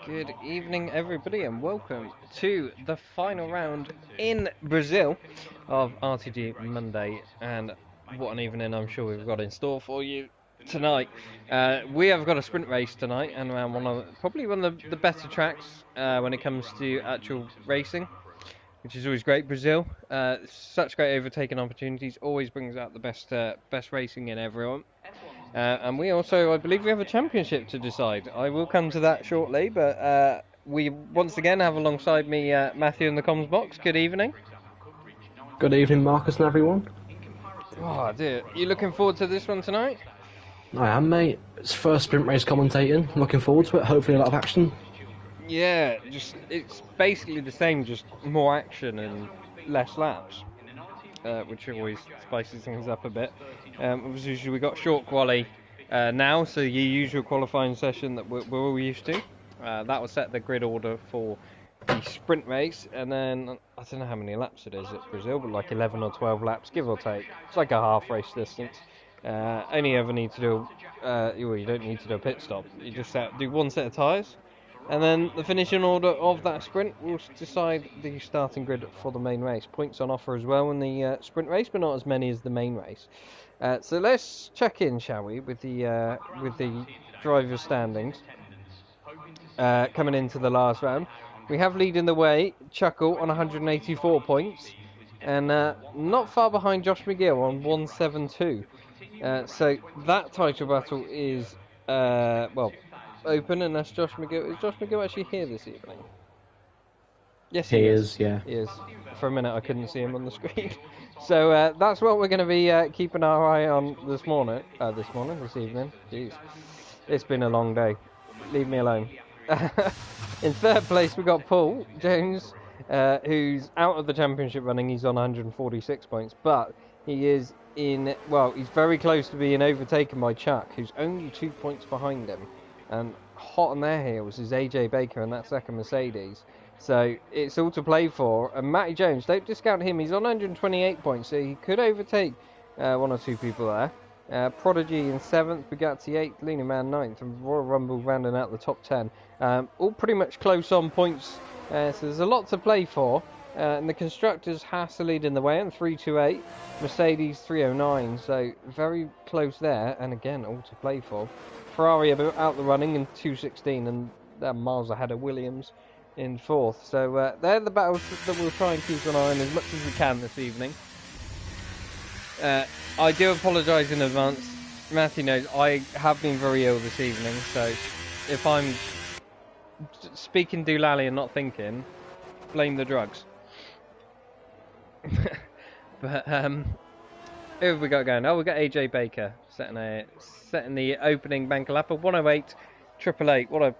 Good evening, everybody, and welcome to the final round in Brazil of RTG Monday. And what an evening I'm sure we've got in store for you tonight. We have got a sprint race tonight, and around probably one of the better tracks when it comes to actual racing, which is always great. Brazil, such great overtaking opportunities, always brings out the best racing in everyone. And we also, I believe we have a championship to decide. I will come to that shortly, but we once again have alongside me Matthew in the comms box. Good evening. Good evening, Marcus and everyone. Oh dear, you looking forward to this one tonight? I am, mate. It's first sprint race commentating. Looking forward to it. Hopefully a lot of action. Yeah, it's basically the same, just more action and less laps, which always spices things up a bit. Obviously, we got short quali now, so your usual qualifying session that we're all used to. That will set the grid order for the sprint race, and then I don't know how many laps it is at Brazil, but like 11 or 12 laps, give or take. It's like a half race distance. Only ever need to do, you don't need to do a pit stop. You just do one set of tyres. And then the finishing order of that sprint will decide the starting grid for the main race. Points on offer as well in the sprint race, but not as many as the main race. So let's check in, shall we, with the driver standings coming into the last round. We have leading the way Chuckle on 184 points, and not far behind Josh McGill on 172. So that title battle is open, and that's Josh McGill. Is Josh McGill actually here this evening? Yes, he is. Yeah. He is. For a minute, I couldn't see him on the screen. So that's what we're going to be keeping our eye on this evening. Jeez, it's been a long day. Leave me alone. In third place, we got Paul Jones, who's out of the championship running. He's on 146 points, but he is he's very close to being overtaken by Chuck, who's only 2 points behind him. And hot on their heels is AJ Baker and that second Mercedes. So it's all to play for. And Matty Jones, don't discount him. He's on 128 points, so he could overtake one or two people there. Prodigy in 7th, Bugatti 8th, Leaning Man 9th, and Royal Rumble rounding out the top 10. All pretty much close on points, so there's a lot to play for. And the constructors, Haas leading the way on 328, Mercedes 309, so very close there, and again, all to play for. Ferrari out the running in 216, and they're miles ahead of Williams in 4th. So they're the battles that we'll try and keep an eye on as much as we can this evening. I do apologise in advance. Matthew knows I have been very ill this evening, so if I'm speaking doolally and not thinking, blame the drugs. But who have we got going? Oh, we got AJ Baker setting the opening banker lap of 108 888. What a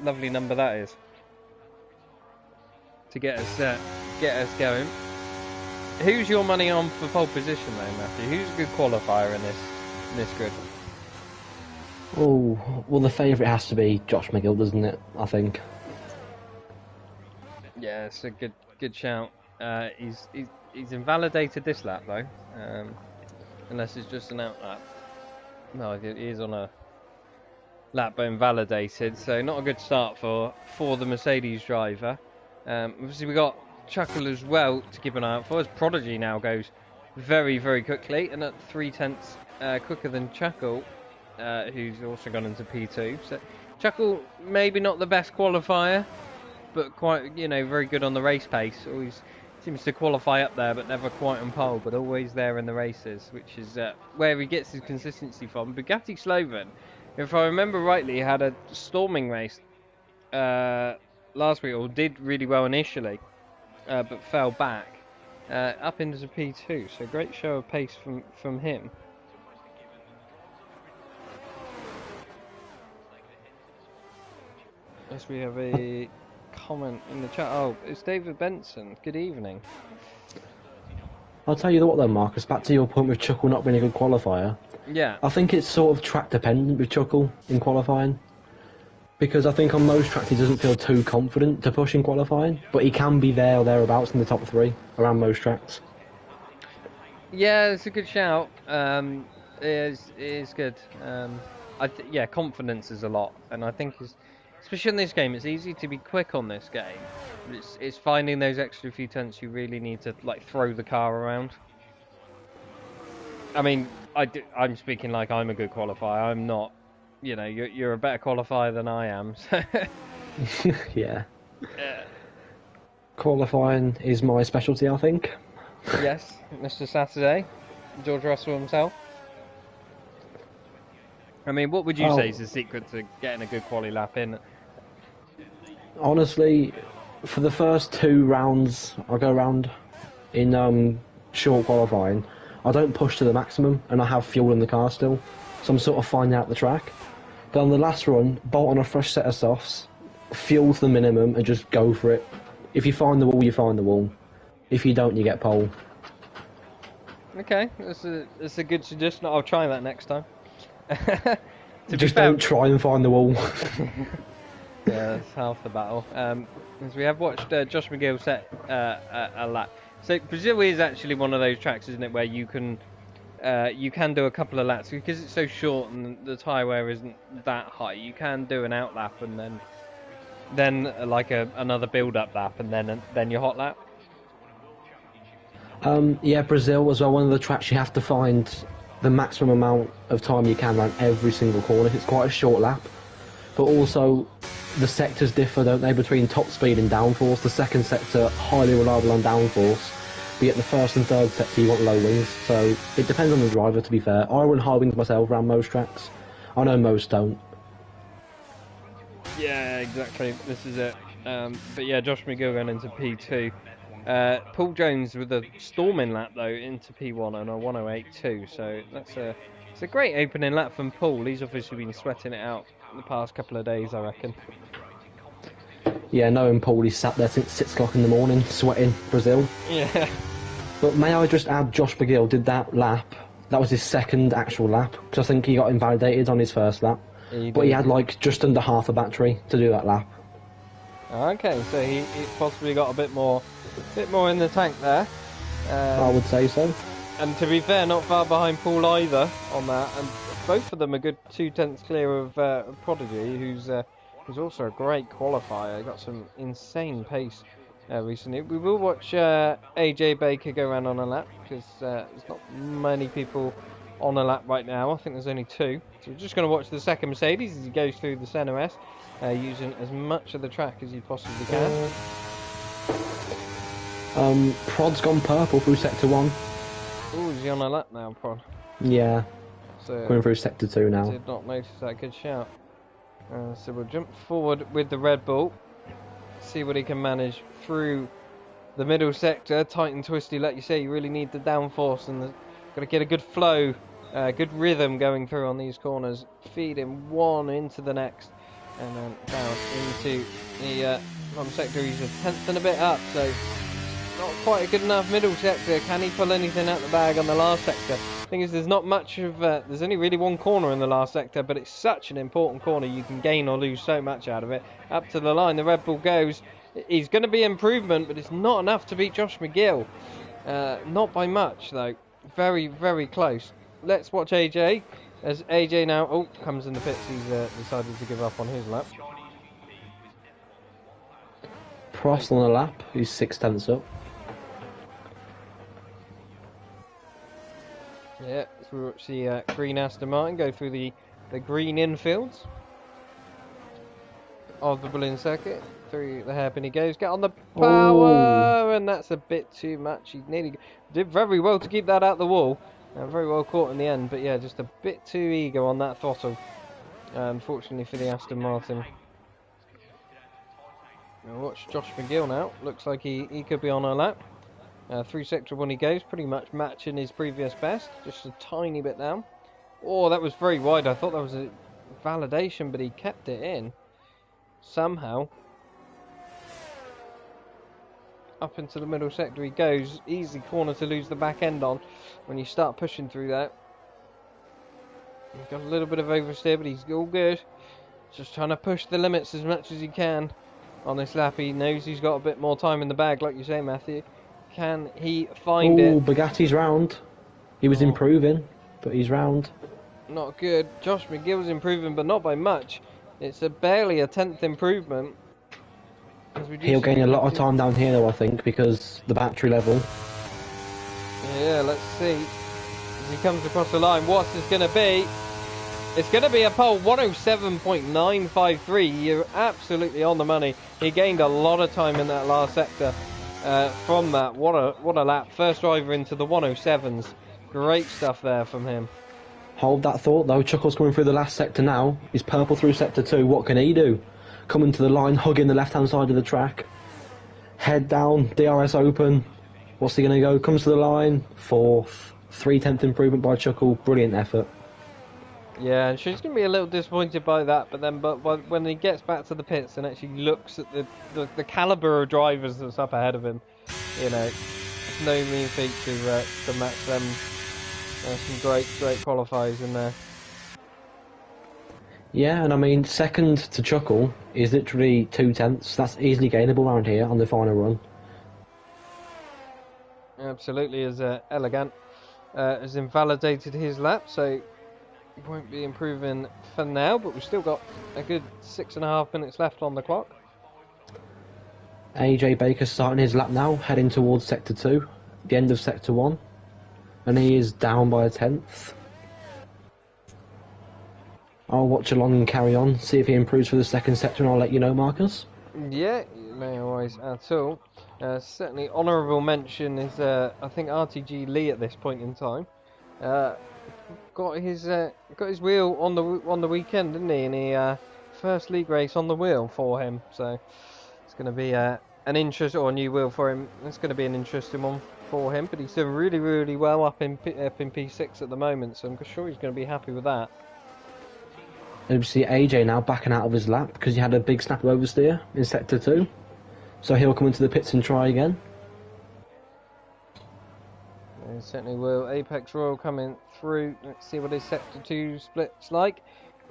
lovely number that is to get us going. Who's your money on for pole position though, Matthew? Who's a good qualifier in this grid? Oh, well, the favourite has to be Josh McGill, doesn't it? I think. Yeah, it's a good shout. He's invalidated this lap though, unless it's just an out lap. No, he is on a lap but invalidated, so not a good start for the Mercedes driver. Obviously we got Chuckle as well to keep an eye out for, as Prodigy now goes very, very quickly, and at 0.3 quicker than Chuckle, who's also gone into P2. So Chuckle maybe not the best qualifier, but quite, very good on the race pace. Always seems to qualify up there, but never quite on pole, but always there in the races, which is where he gets his consistency from. Bugatti Sloven, if I remember rightly, had a storming race last week, or did really well initially, but fell back up into P2. So great show of pace from him. Yes, we have a comment in the chat. Oh, it's David Benson. Good evening. I'll tell you what though, Marcus, back to your point with Chuckle not being a good qualifier. Yeah. I think it's sort of track dependent with Chuckle in qualifying. Because I think on most tracks he doesn't feel too confident to push in qualifying, but he can be there or thereabouts in the top 3 around most tracks. Yeah, it's a good shout. It is good. Yeah, confidence is a lot, and I think especially in this game, it's easy to be quick on this game. It's finding those extra few tenths you really need to like throw the car around. I mean, I'm speaking like I'm a good qualifier. I'm not. You know, you're a better qualifier than I am. So. Yeah. Qualifying is my specialty, I think. Yes, Mr. Saturday, George Russell himself. I mean, what would you say is the secret to getting a good quali lap in? Honestly, for the first 2 rounds I go around in short qualifying, I don't push to the maximum, and I have fuel in the car still, so I'm sort of finding out the track. Then on the last run, bolt on a fresh set of softs, fuel to the minimum, and just go for it. If you find the wall, you find the wall. If you don't, you get pole. Okay, that's a good suggestion. I'll try that next time. Just don't try and find the wall. Yeah, that's half the battle. As we have watched Josh McGill set a lap. So Brazil is actually one of those tracks, isn't it, where you can do a couple of laps because it's so short and the tyre wear isn't that high. You can do an out lap and then like another build-up lap and then your hot lap. Yeah, Brazil as well. One of the tracks you have to find the maximum amount of time you can around every single corner. It's quite a short lap, but also the sectors differ, don't they, between top speed and downforce. The second sector highly reliable on downforce, but yet the first and third sector you want low wings. So it depends on the driver. To be fair, I run high wings myself around most tracks. I know most don't. Yeah, exactly. This is it. But yeah, Josh McGill going into P2. Paul Jones with a storming lap though into P1 on a 108.2, so it's a great opening lap from Paul. He's obviously been sweating it out the past couple of days, I reckon. Yeah, knowing Paul, he's sat there since 6 o'clock in the morning sweating Brazil. Yeah. But may I just add, Josh McGill did that lap. That was his second actual lap, because I think he got invalidated on his first lap. But he had like just under half a battery to do that lap. Okay, so he possibly got a bit more in the tank there. I would say so. And to be fair, not far behind Paul either on that. And both of them are good 2 tenths clear of Prodigy, who's also a great qualifier. Got some insane pace recently. We will watch AJ Baker go around on a lap because there's not many people on a lap right now. I think there's only 2. So we're just going to watch the second Mercedes as he goes through the centre S, using as much of the track as he possibly can. Prod's gone purple through sector 1. Oh, is he on a lap now, Prod? Yeah. So going through sector 2 now. Did not notice that. Good shout. So we'll jump forward with the Red Bull. See what he can manage through the middle sector. Tight and twisty, like you say. You really need the downforce and got to get a good flow, good rhythm going through on these corners. Feeding one into the next, and then down into the bottom sector. He's a tenth and a bit up, so not quite a good enough middle sector. Can he pull anything out the bag on the last sector? Thing is, there's not much of there's only really one corner in the last sector, but it's such an important corner. You can gain or lose so much out of it. Up to the line, the Red Bull goes. He's going to be improvement, but it's not enough to beat Josh McGill. Not by much though. Very, very close. Let's watch AJ as AJ now comes in the pits. He's decided to give up on his lap. Prost on a lap. He's 6 tenths up. Yeah, so we watch the green Aston Martin go through the green infields of the Berlin circuit. Through the hairpin he goes, get on the power, and that's a bit too much. He nearly did very well to keep that out the wall. Very well caught in the end, but yeah, just a bit too eager on that throttle. Unfortunately for the Aston Martin. Now watch Josh McGill now. Looks like he could be on a lap. Through sector 1 he goes, pretty much matching his previous best, just a tiny bit down. Oh, that was very wide. I thought that was a validation, but he kept it in somehow. Up into the middle sector he goes. Easy corner to lose the back end on when you start pushing through that. He's got a little bit of oversteer, but he's all good. Just trying to push the limits as much as he can on this lap. He knows he's got a bit more time in the bag, like you say, Matthew. Can he find it? Oh, Bugatti's round. He was improving. but he's round. Not good. Josh McGill's improving, but not by much. It's barely a 10th improvement. He'll gain a lot of time down here, though, I think, because the battery level. Yeah, let's see. As he comes across the line, what's this going to be? It's going to be a pole, 107.953. You're absolutely on the money. He gained a lot of time in that last sector from that. What a lap. First driver into the 107s. Great stuff there from him. Hold that thought, though. Chuckle's coming through the last sector now. He's purple through sector 2. What can he do? Coming to the line, hugging the left-hand side of the track. Head down, DRS open. What's he going to go? Comes to the line, 4th. 3/10th improvement by Chuckle. Brilliant effort. Yeah, and she's going to be a little disappointed by that, but when he gets back to the pits and actually looks at the calibre of drivers that's up ahead of him, you know, it's no mean feat to match them. Some great qualifiers in there. Yeah, and I mean, second to Chuckle is literally 2/10. That's easily gainable around here on the final run. Absolutely, as Elegant has invalidated his lap, so he won't be improving for now, but we've still got a good 6.5 minutes left on the clock. AJ Baker's starting his lap now, heading towards sector 2, the end of sector 1, and he is down by a 10th. I'll watch along and carry on, see if he improves for the second sector, and I'll let you know, Marcus. Yeah, no worries at all. Certainly honourable mention is, I think, RTG Lee at this point in time. Got his wheel on the weekend, didn't he? And he first league race on the wheel for him. So it's going to be an interest, or a new wheel for him. It's going to be an interesting one for him. But he's doing really well up in P6 at the moment. So I'm sure he's going to be happy with that. And we see AJ now backing out of his lap because he had a big snap of oversteer in sector 2. So he'll come into the pits and try again. He certainly will. Apex Royal coming through. Let's see what his sector 2 split's like.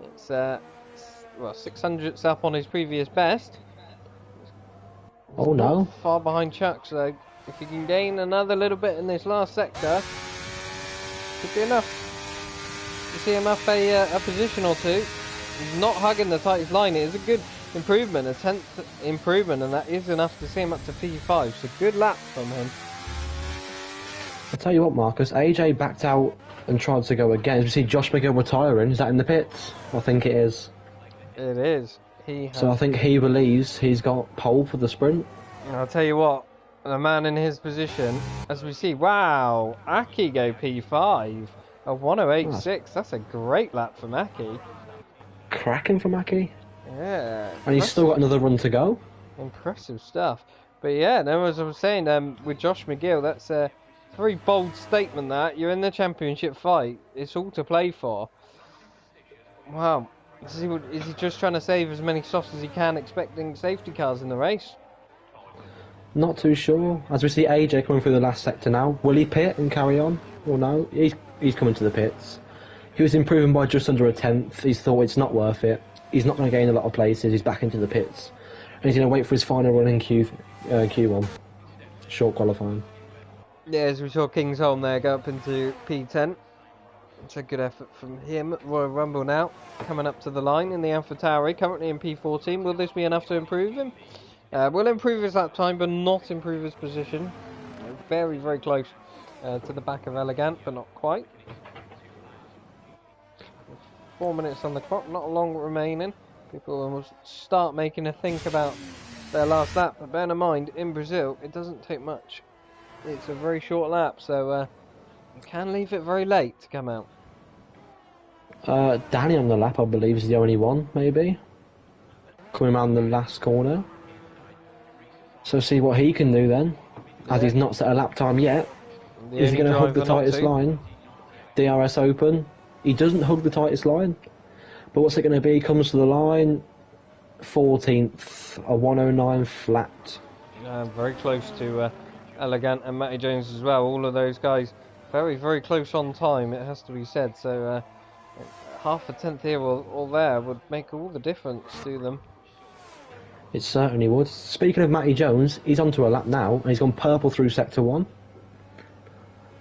It's 600ths up on his previous best. Oh no. Far behind Chuck, so if he can gain another little bit in this last sector, could be enough to see him up a position or two. He's not hugging the tightest line. It is a good improvement, a 10th improvement, and that is enough to see him up to P5. So good lap from him. I'll tell you what, Marcus, AJ backed out and tried to go again. We see Josh McGill retiring. Is that in the pits? I think it is. It is. So I think he believes he's got pole for the sprint. I'll tell you what, a man in his position, as we see, wow, Aki go P5, a 108.6. That's a great lap from Aki. Cracking from Aki. Yeah. And he's still got another run to go. Impressive stuff. But yeah, no, as I was saying, with Josh McGill, that's a very bold statement that you're in the championship fight. It's all to play for. Wow. Is he just trying to save as many softs as he can, expecting safety cars in the race? Not too sure. As we see AJ coming through the last sector now. Will he pit and carry on? Or no? He's coming to the pits. He was improving by just under a 10th. He's thought it's not worth it. He's not going to gain a lot of places. He's back into the pits. And he's going to wait for his final run in Q1. Short qualifying. Yeah, as we saw Kingsholm there go up into P10. It's a good effort from him. Royal Rumble now, coming up to the line in the AlphaTauri, currently in P14. Will this be enough to improve him? Will improve his lap time, but not improve his position. Very close to the back of Elegant, but not quite. 4 minutes on the clock, not long remaining. People will start making a think about their last lap, but bear in mind, in Brazil, it doesn't take much. It's a very short lap, so you can leave it very late to come out. Danny on the lap, I believe, is the only one, maybe. Coming around the last corner. So see what he can do then, as he's not set a lap time yet. Is he going to hug the tightest line? DRS open. He doesn't hug the tightest line. But what's it going to be? Comes to the line, 14th, a 109 flat. Very close to Elegant and Matty Jones as well. All of those guys very close on time, it has to be said. So half a tenth here or there would make all the difference to them. It certainly would. Speaking of Matty Jones, he's onto a lap now, and he's gone purple through sector 1.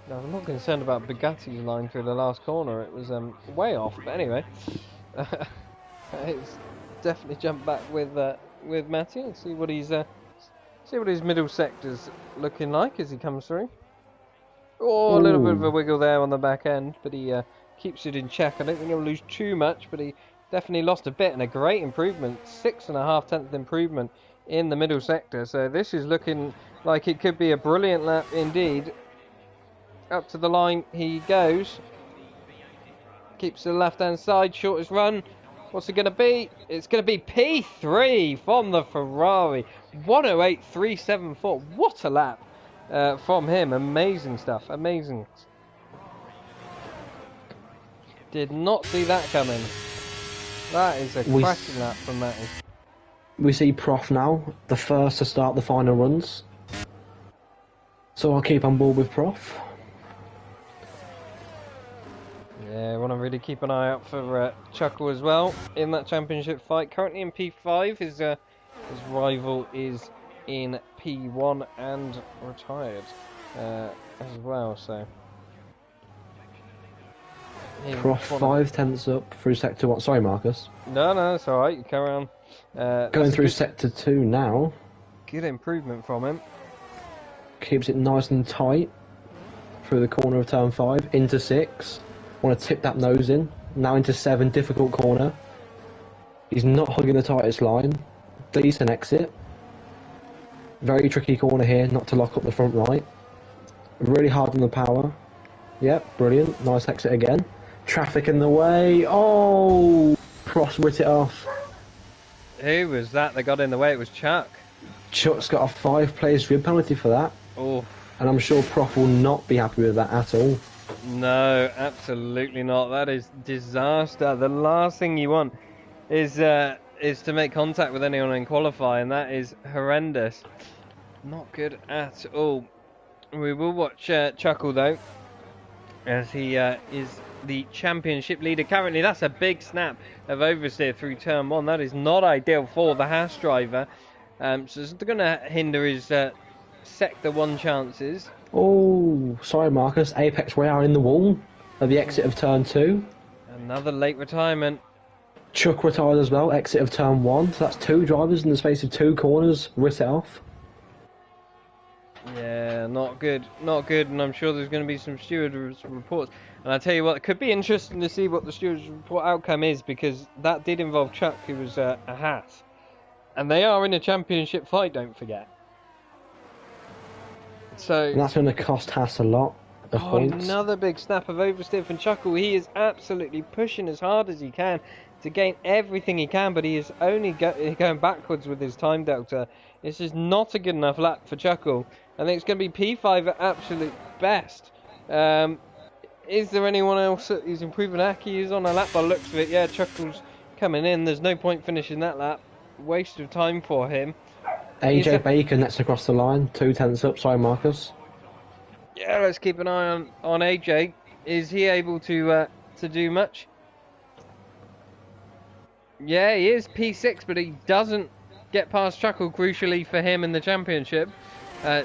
No, I'm not concerned about Bugatti's line through the last corner. It was way off, but anyway, it's definitely jumped back with Matty and see what his middle sector's looking like as he comes through. Oh, a little bit of a Ooh. wiggle there on the back end, but he keeps it in check. I don't think he'll lose too much, but he definitely lost a bit, and a great improvement, 6.5 tenths improvement in the middle sector. So this is looking like it could be a brilliant lap indeed. Up to the line he goes. Keeps to the left-hand side, shortest run. What's it going to be? It's going to be P3 from the Ferrari. 108.374. What a lap from him. Amazing stuff. Amazing. Did not see that coming. That is a cracking lap from Matty. We see Prof now, the first to start the final runs. So I'll keep on board with Prof. Yeah, I want to really keep an eye out for Chuckle as well in that championship fight. Currently in P5, his rival is in P1 and retired as well. So Prof 5 tenths up through sector 1. Sorry, Marcus. No, it's all right. You carry on. Going through sector 2 now. Good improvement from him. Keeps it nice and tight through the corner of turn 5 into 6. Want to tip that nose in. Now into 7, difficult corner. He's not hugging the tightest line. Decent exit. Very tricky corner here, not to lock up the front right. Really hard on the power. Yep, brilliant. Nice exit again. Traffic in the way. Oh! Prost writ it off. Who was that got in the way? It was Chuck. Chuck's got a 5-place grid penalty for that. Oh. And I'm sure Prof will not be happy with that at all. No, absolutely not. That is disaster. The last thing you want is to make contact with anyone in qualifying. That is horrendous. Not good at all. We will watch Chuckle though, as he is the championship leader currently. That's a big snap of oversteer through turn 1. That is not ideal for the Haas driver. So it's going to hinder his sector 1 chances. Oh, sorry Marcus, Apex way out in the wall at the exit of turn 2. Another late retirement. Chuck retired as well, exit of turn 1, so that's 2 drivers in the space of 2 corners, writ it off. Yeah, not good, and I'm sure there's going to be some stewards reports. And I tell you what, it could be interesting to see what the stewards report outcome is, because that did involve Chuck, who was a Haas. And they are in a championship fight, don't forget. So And that's going to cost Haas a lot of points. Another big snap of oversteer from Chuckle. He is absolutely pushing as hard as he can to gain everything he can, but he is only going backwards with his time delta. This is not a good enough lap for Chuckle. I think it's going to be P5 at absolute best. Is there anyone else who's improving? Aki is on a lap by the looks of it. Yeah, Chuckle's coming in. There's no point finishing that lap. Waste of time for him. AJ Baker next across the line, 2 tenths up. Sorry, Marcus. Yeah, let's keep an eye on AJ. Is he able to do much? Yeah, he is P6, but he doesn't get past Chuckle, crucially for him in the championship.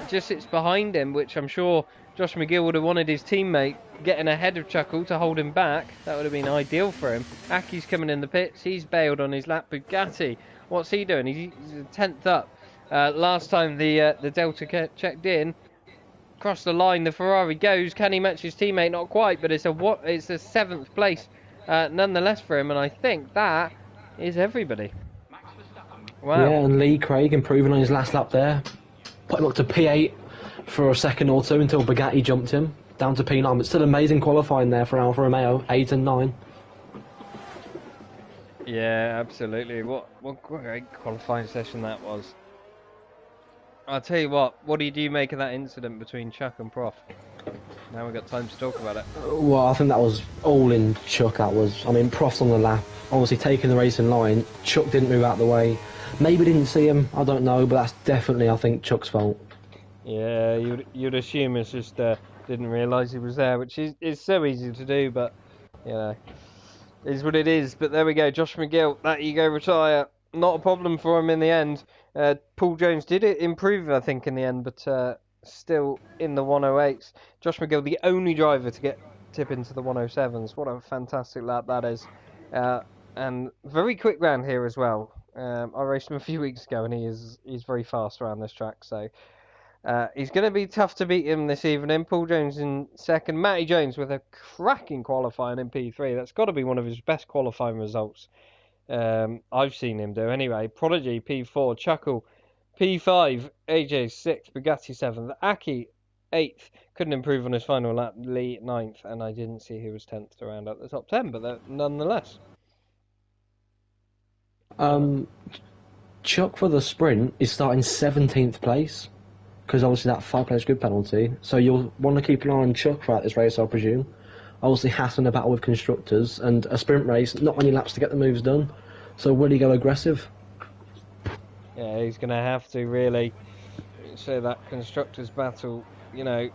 Just sits behind him, which I'm sure Josh McGill would have wanted his teammate getting ahead of Chuckle to hold him back. That would have been ideal for him. Aki's coming in the pits. He's bailed on his lap. Bugatti, what's he doing? He's 10th up. Last time the Delta checked in, across the line, the Ferrari goes. Can he match his teammate? Not quite, but it's a 7th place nonetheless for him, and I think that is everybody. Wow. Yeah, and Lee Craig improving on his last lap there. Put him up to P8 for a second or two until Bugatti jumped him down to P9, but still amazing qualifying there for Alfa Romeo, 8 and 9. Yeah, absolutely. What great qualifying session that was. I'll tell you what do you make of that incident between Chuck and Prof? Now we've got time to talk about it. Well, I think that was all in Chuck, that was. I mean, Prof's on the lap, obviously taking the racing line. Chuck didn't move out the way. Maybe didn't see him, I don't know, but that's definitely, I think, Chuck's fault. Yeah, you'd assume it's just didn't realise he was there, which is so easy to do, but, you know, is what it is. But there we go, Josh McGill, that ego retire. Not a problem for him in the end. Paul Jones did improve, I think, in the end, but still in the 108s. Josh McGill, the only driver to get tip into the 107s. What a fantastic lap that is. And very quick round here as well. I raced him a few weeks ago, and he's very fast around this track. So he's going to be tough to beat him this evening. Paul Jones in second. Matty Jones with a cracking qualifying in P3. That's got to be one of his best qualifying results I've seen him do. Anyway, Prodigy P4, Chuckle P5, AJ 6th, Bugatti 7th, Aki 8th. Couldn't improve on his final lap. Lee 9th, and I didn't see who was 10th to round out the top 10, but nonetheless. Chuck for the sprint is starting 17th place, because obviously that 5-place grid penalty. So you'll want to keep an eye on Chuck throughout this race, I presume. Obviously, Haas in a battle with constructors, and a sprint race, not many laps to get the moves done. So will he go aggressive? Yeah, he's going to have to really. So that constructors battle, you know,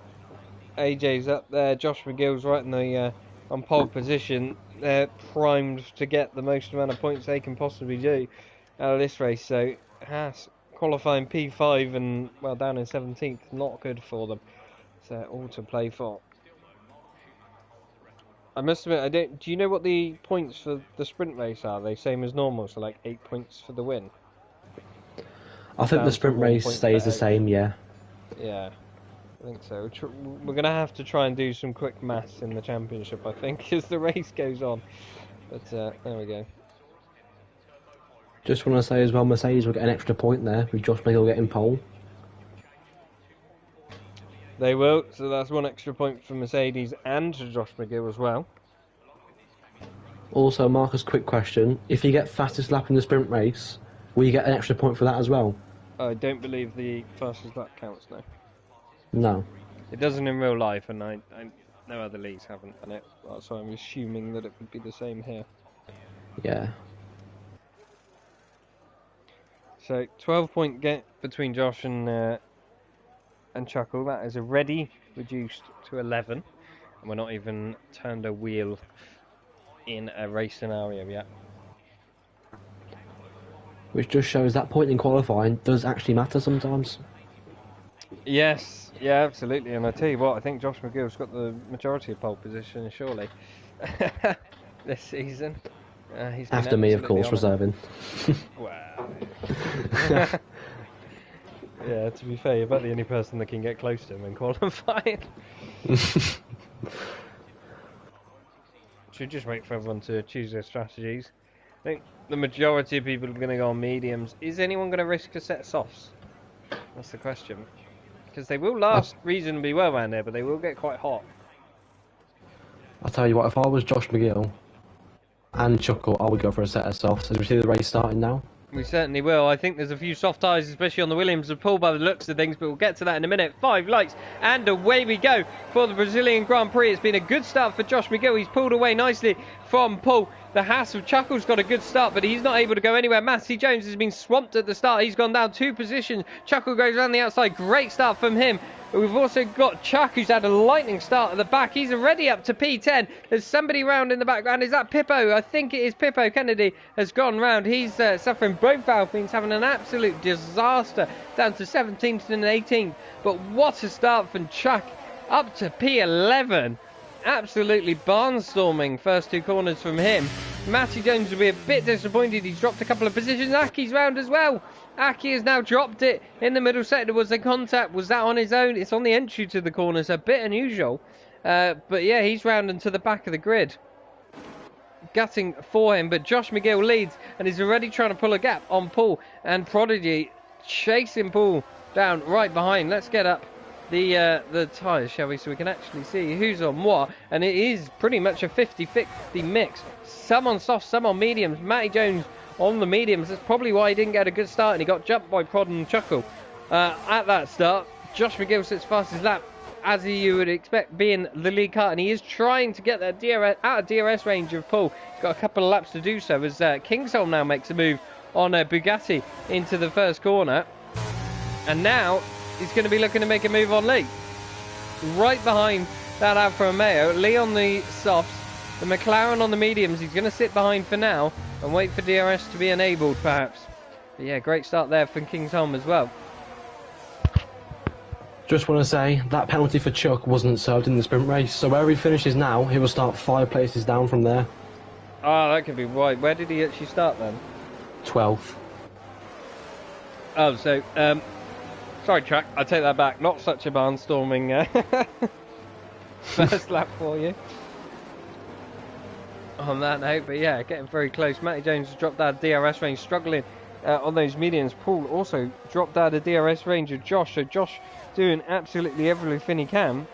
AJ's up there, Josh McGill's right in the on pole position. They're primed to get the most amount of points they can possibly do out of this race. So Haas qualifying P5 and well down in 17th, not good for them. So all to play for. I must admit, I don't. Do you know what the points for the sprint race are? Are they same as normal? So like 8 points for the win. I think the sprint race stays the same. Yeah. Yeah, I think so. We're gonna have to try and do some quick maths in the championship, I think, as the race goes on. But there we go. Just want to say as well, Mercedes will get an extra point there with Josh McGill getting pole. They will, so that's one extra point for Mercedes and for Josh McGill as well. Also, Marcus, quick question. If you get fastest lap in the sprint race, will you get an extra point for that as well? I don't believe the fastest lap counts, no. No. It doesn't in real life, and I no other leagues haven't done it, so I'm assuming that it would be the same here. Yeah. So, 12-point gap between Josh and Chuckle. That is already reduced to 11, and we're not even turned a wheel in a race scenario yet. Which just shows that point in qualifying does actually matter sometimes. Yes, yeah, absolutely. And I tell you what, I think Josh McGill's got the majority of pole position, surely, this season. He's After me, of course, reserving. Wow. Yeah, to be fair, you're about the only person that can get close to him in qualifying. Should just wait for everyone to choose their strategies. I think the majority of people are going to go on mediums. Is anyone going to risk a set of softs? That's the question. Because they will last reasonably well around there, but they will get quite hot. I'll tell you what, if I was Josh McGill and Chuckle, I would go for a set of softs. As we see the race starting now. We certainly will. I think there's a few soft tyres, especially on the Williams and Paul by the looks of things, but we'll get to that in a minute. 5 lights, and away we go for the Brazilian Grand Prix. It's been a good start for Josh McGill. He's pulled away nicely from Paul. The Haas of Chuckle's got a good start, but he's not able to go anywhere. Matty Jones has been swamped at the start. He's gone down 2 positions. Chuckle goes around the outside. Great start from him. We've also got Chuck, who's had a lightning start at the back. He's already up to P10. There's somebody round in the background. Is that Pippo? I think it is Pippo. Kennedy has gone round. He's suffering both Alpines, having an absolute disaster. Down to 17th and 18th. But what a start from Chuck. Up to P11. Absolutely barnstorming first 2 corners from him. Matty Jones will be a bit disappointed. He's dropped a couple of positions. Aki's round as well. Aki has now dropped it in the middle sector. Was there contact? Was that on his own? It's on the entry to the corners. A bit unusual. But yeah, he's rounding to the back of the grid. Gutting for him, but Josh McGill leads and is already trying to pull a gap on Paul and Prodigy. Chasing Paul down right behind. Let's get up the tyres, shall we, so we can actually see who's on what. And it is pretty much a 50-50 mix. Some on soft, some on mediums. Matty Jones on the mediums. That's probably why he didn't get a good start, and he got jumped by Prod and Chuckle at that start. Josh McGill sits fastest lap, as you would expect, being the lead car, and he is trying to get that DRS, out of DRS range of Paul. He's got a couple of laps to do so, as Kingsholm now makes a move on Bugatti into the first corner, and now he's going to be looking to make a move on Lee. Right behind that Alfa Romeo, Lee on the softs, the McLaren on the mediums. He's going to sit behind for now and wait for DRS to be enabled, perhaps. But yeah, great start there from Kingsholm as well. Just want to say, that penalty for Chuck wasn't served in the sprint race, so where he finishes now, he will start 5 places down from there. Oh, that could be right. Where did he actually start then? 12th. Oh, so, sorry, Chuck, I take that back. Not such a barnstorming first lap for you. On that note, but yeah, getting very close. Matty Jones has dropped out of DRS range, struggling on those mediums. Paul also dropped out of DRS range of Josh, so Josh doing absolutely everything he can.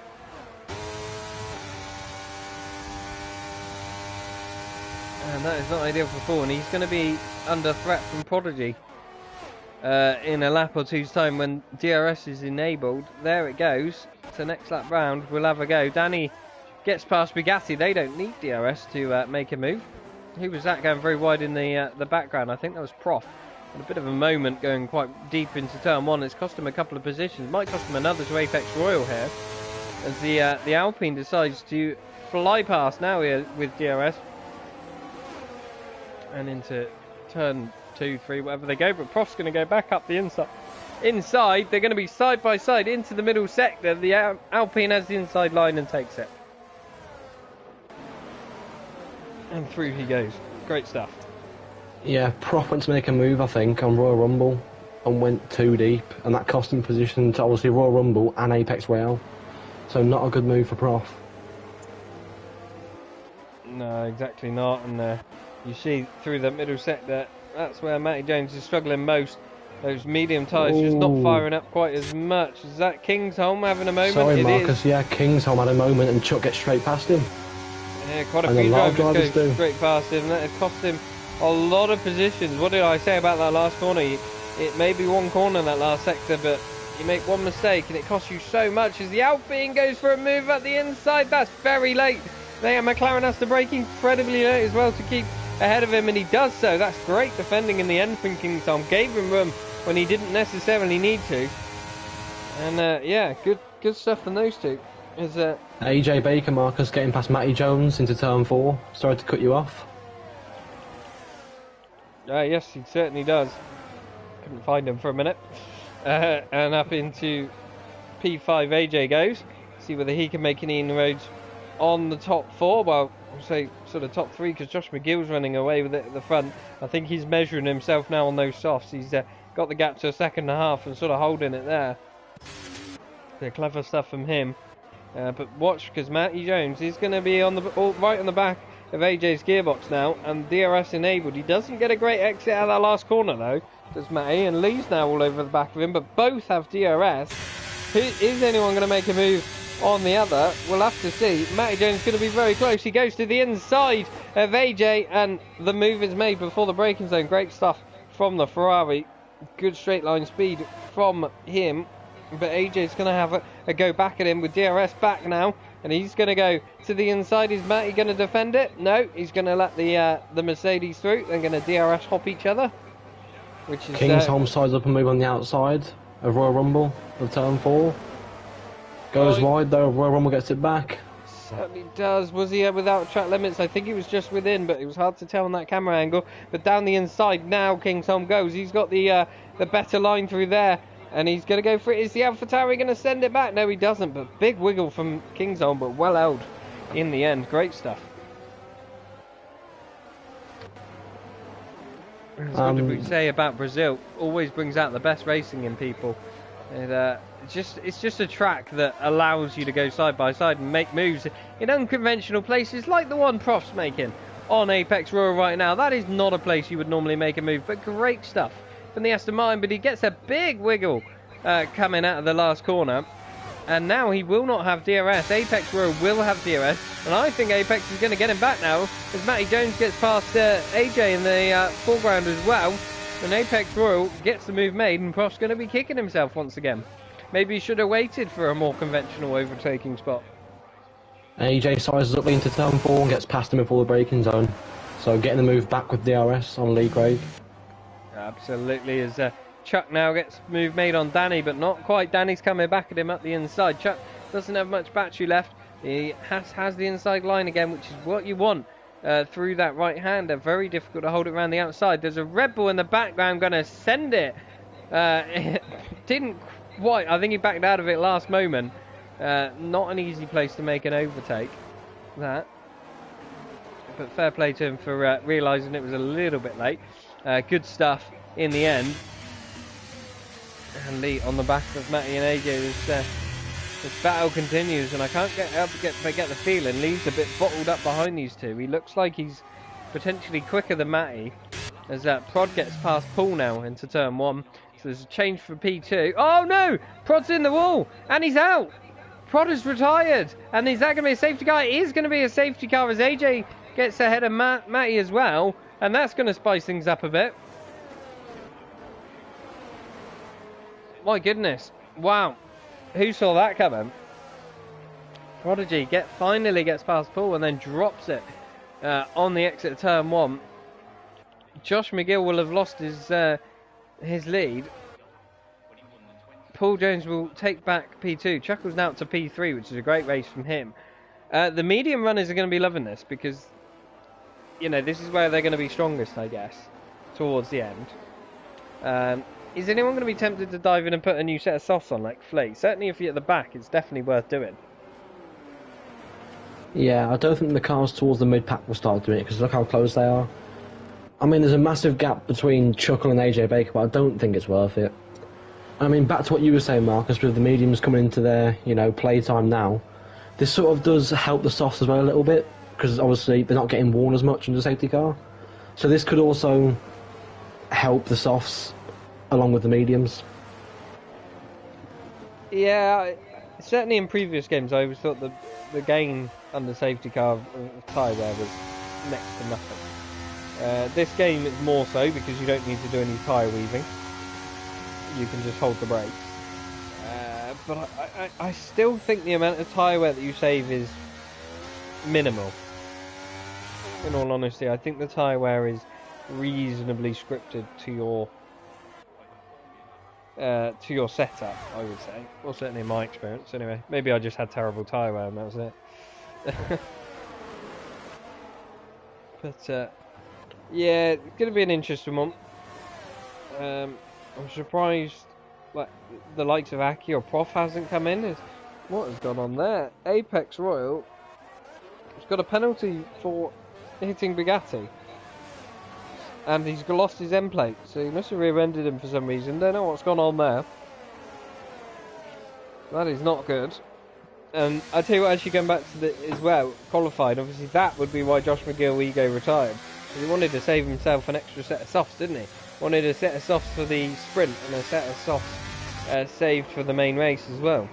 And that is not ideal for Paul, and he's going to be under threat from Prodigy in a lap or two's time when DRS is enabled. There it goes. So next lap round, we'll have a go. Danny gets past Bugatti. They don't need DRS to make a move. Who was that going very wide in the background? I think that was Prof. And a bit of a moment going quite deep into turn one. It's cost him a couple of positions. Might cost him another to Apex Royal here, as the Alpine decides to fly past now here with DRS and into turn 2, 3, whatever they go. But Prof's going to go back up the inside. They're going to be side by side into the middle sector. The Alpine has the inside line and takes it. And through he goes. Great stuff. Yeah, Prof went to make a move, I think, on Royal Rumble and went too deep, and that cost him position to obviously Royal Rumble and Apex Royale. So not a good move for Prof. No, exactly not. And you see through the middle sector, that's where Matty Jones is struggling most. Those medium tyres just not firing up quite as much. Is that Kingsholm having a moment? Sorry, Marcus. Yeah, Kingsholm had a moment and Chuck gets straight past him. Yeah, quite a few drivers go straight past him. That has cost him a lot of positions. What did I say about that last corner? It may be one corner, that last sector, but you make one mistake and it costs you so much. As the Alpine goes for a move at the inside, that's very late. There, McLaren has to brake incredibly late as well to keep ahead of him, and he does so. That's great defending in the end from Kingsholm. Gave him room when he didn't necessarily need to. And yeah, good stuff from those two. Is AJ Baker, Marcus, getting past Matty Jones into turn 4. Sorry to cut you off. Yes, he certainly does. Couldn't find him for a minute. And up into P5 AJ goes. See whether he can make any inroads on the top 4. Well, I'll say sort of top 3, because Josh McGill's running away with it at the front. I think he's measuring himself now on those softs. He's got the gap to a second and a half and sort of holding it there. The clever stuff from him. But watch, because Matty Jones is going to be on right on the back of AJ's gearbox now, and DRS enabled. He doesn't get a great exit out of that last corner though, does Matty, and Lee's now all over the back of him, but both have DRS. Is anyone going to make a move on the other? We'll have to see. Matty Jones going to be very close. He goes to the inside of AJ, and the move is made before the braking zone. Great stuff from the Ferrari. Good straight line speed from him. But AJ's going to have a go back at him with DRS back now. And he's going to go to the inside. Is Matty going to defend it? No, he's going to let the Mercedes through. They're going to DRS hop each other. Which is Kingsholm sides up and move on the outside of Royal Rumble of turn 4. Goes wide though, Royal Rumble gets it back. Certainly does. Was he without track limits? I think he was just within, but it was hard to tell on that camera angle. But down the inside now Kingsholm goes. He's got the better line through there. And he's going to go for it. Is the AlphaTauri going to send it back? No, he doesn't. But big wiggle from Kingsholm, but well held in the end. Great stuff. What did we say about Brazil? Always brings out the best racing in people. And, it's just a track that allows you to go side by side and make moves in unconventional places like the one Prof's making on Apex Royal right now. That is not a place you would normally make a move, but great stuff from the Aston Martin. But he gets a big wiggle coming out of the last corner, and now he will not have DRS. Apex Royal will have DRS, and I think Apex is going to get him back now as Matty Jones gets past AJ in the foreground as well, and Apex Royal gets the move made, and Prof's going to be kicking himself once again. Maybe he should have waited for a more conventional overtaking spot. AJ sizes up into turn 4 and gets past him before the braking zone. So getting the move back with DRS on Lee Craig. Absolutely, as Chuck now gets move made on Danny, but not quite. Danny's coming back at him up the inside. Chuck doesn't have much battery left. He has the inside line again, which is what you want through that right hander. Very difficult to hold it around the outside. There's a Red Bull in the background going to send it. It didn't White, I think he backed out of it last moment. Not an easy place to make an overtake, that. But fair play to him for realising it was a little bit late. Good stuff in the end. And Lee on the back of Matty and AJ, this battle continues, and I can't get the feeling Lee's a bit bottled up behind these two. He looks like he's potentially quicker than Matty, as Prod gets past Paul now into turn 1. So there's a change for P2. Oh no! Prod's in the wall, and he's out! Prod has retired, and is that going to be a safety car? It is going to be a safety car as AJ gets ahead of Matty as well, and that's going to spice things up a bit. My goodness, wow, who saw that coming? Prodigy finally gets past Paul and then drops it on the exit of turn 1. Josh McGill will have lost his lead. Paul Jones will take back P2. Chuckles now to P3, which is a great race from him. The medium runners are going to be loving this because, you know, this is where they're going to be strongest, I guess, towards the end. Is anyone going to be tempted to dive in and put a new set of softs on, like Flea? Certainly if you're at the back, it's definitely worth doing. Yeah, I don't think the cars towards the mid-pack will start doing it, because look how close they are. I mean, there's a massive gap between Chuckle and AJ Baker, but I don't think it's worth it. I mean, back to what you were saying, Marcus, with the mediums coming into their, you know, playtime now, this sort of does help the softs as well a little bit, because obviously they're not getting worn as much in the safety car. So this could also help the softs along with the mediums. Yeah, certainly in previous games I always thought the gain under safety car of tyre there was next to nothing. This game is more so because you don't need to do any tyre weaving. You can just hold the brakes. But I still think the amount of tyre wear that you save is minimal. In all honesty, I think the tyre wear is reasonably scripted to your setup, I would say. Well, certainly in my experience, anyway. Maybe I just had terrible tyre wear and that was it. But, yeah, it's going to be an interesting one. I'm surprised like the likes of Aki or Prof hasn't come in. What has gone on there? Apex Royal has got a penalty for hitting Bugatti. And he's lost his end plate, so he must have rear-ended him for some reason. Don't know what's gone on there. That is not good. And I tell you what, actually going back to the as well, qualified, obviously that would be why Josh McGill Ego retired. Because he wanted to save himself an extra set of softs, didn't he? Wanted a set of softs for the sprint and a set of softs saved for the main race as well.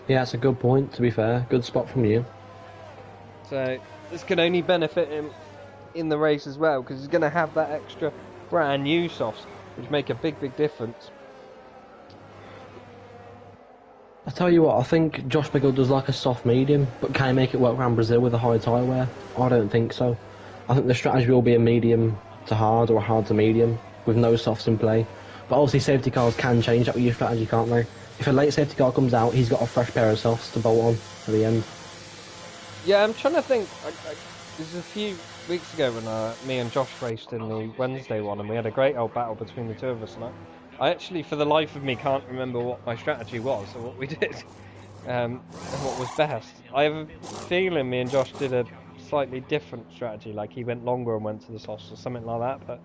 Yeah, that's a good point, to be fair. Good spot from you. So this can only benefit him in the race as well, because he's going to have that extra brand new softs, which make a big difference. I tell you what, I think Josh McGill does like a soft medium, but can he make it work around Brazil with a high tyre wear? I don't think so. I think the strategy will be a medium to hard or a hard to medium with no softs in play. But obviously safety cars can change that with your strategy, can't they? If a late safety car comes out, he's got a fresh pair of softs to bolt on at the end. Yeah, I'm trying to think. There's a few weeks ago when me and Josh raced in the Wednesday one, and we had a great old battle between the two of us, and I actually, for the life of me, can't remember what my strategy was or what we did, and what was best. I have a feeling me and Josh did a slightly different strategy, like he went longer and went to the softs or something like that, but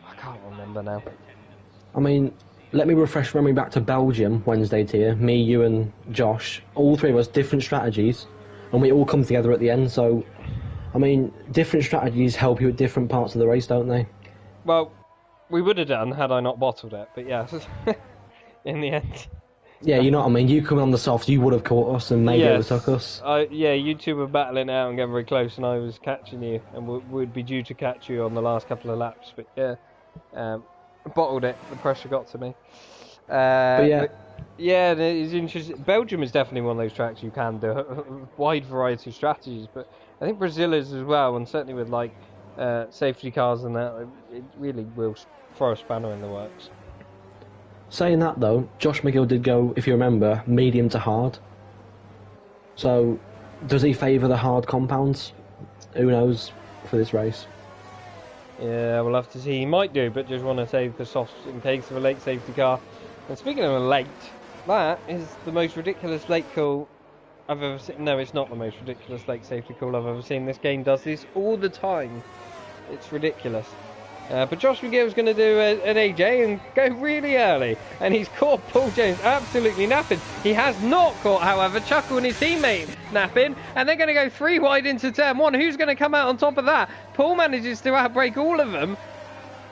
I can't remember now. I mean, let me refresh memory back to Belgium Wednesday tier. Me, you and Josh, all three of us, different strategies, and we all come together at the end, so I mean, different strategies help you at different parts of the race, don't they? Well, we would have done had I not bottled it, but yes, in the end. Yeah, you know what I mean. You coming on the soft, you would have caught us and maybe yes, overtook us. Yeah, you two were battling out and getting very close, and I was catching you, and would be due to catch you on the last couple of laps. But yeah, bottled it. The pressure got to me. Yeah, it's interesting. Belgium is definitely one of those tracks you can do a wide variety of strategies, but I think Brazil is as well, and certainly with like safety cars and that, it really will throw a spanner in the works. Saying that though, Josh McGill did go, if you remember, medium to hard. So, does he favour the hard compounds? Who knows for this race? Yeah, we'll have to see. He might do, but just want to save the softs in case of a late safety car. And speaking of a late, that is the most ridiculous late call I've ever seen. No, it's not the most ridiculous late safety call I've ever seen. This game does this all the time. It's ridiculous. But Josh McGill's going to do an AJ and go really early. And he's caught Paul Jones absolutely napping. He has not caught, however, Chuckle and his teammate napping. And they're going to go 3 wide into turn 1. Who's going to come out on top of that? Paul manages to outbrake all of them.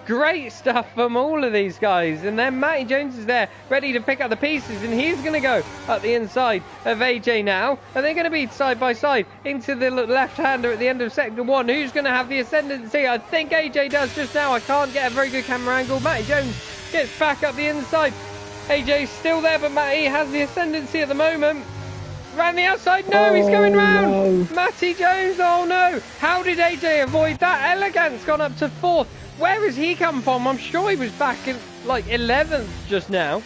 Great stuff from all of these guys. And then Matty Jones is there, ready to pick up the pieces. And he's going to go up the inside of AJ now. And they're going to be side by side into the left-hander at the end of sector 1. Who's going to have the ascendancy? I think AJ does just now. I can't get a very good camera angle. Matty Jones gets back up the inside. AJ's still there, but Matty has the ascendancy at the moment. Round the outside, no, he's going round. No. Matty Jones, oh no. How did AJ avoid that? Elegant's gone up to 4th. Where has he come from? I'm sure he was back in like 11th just now.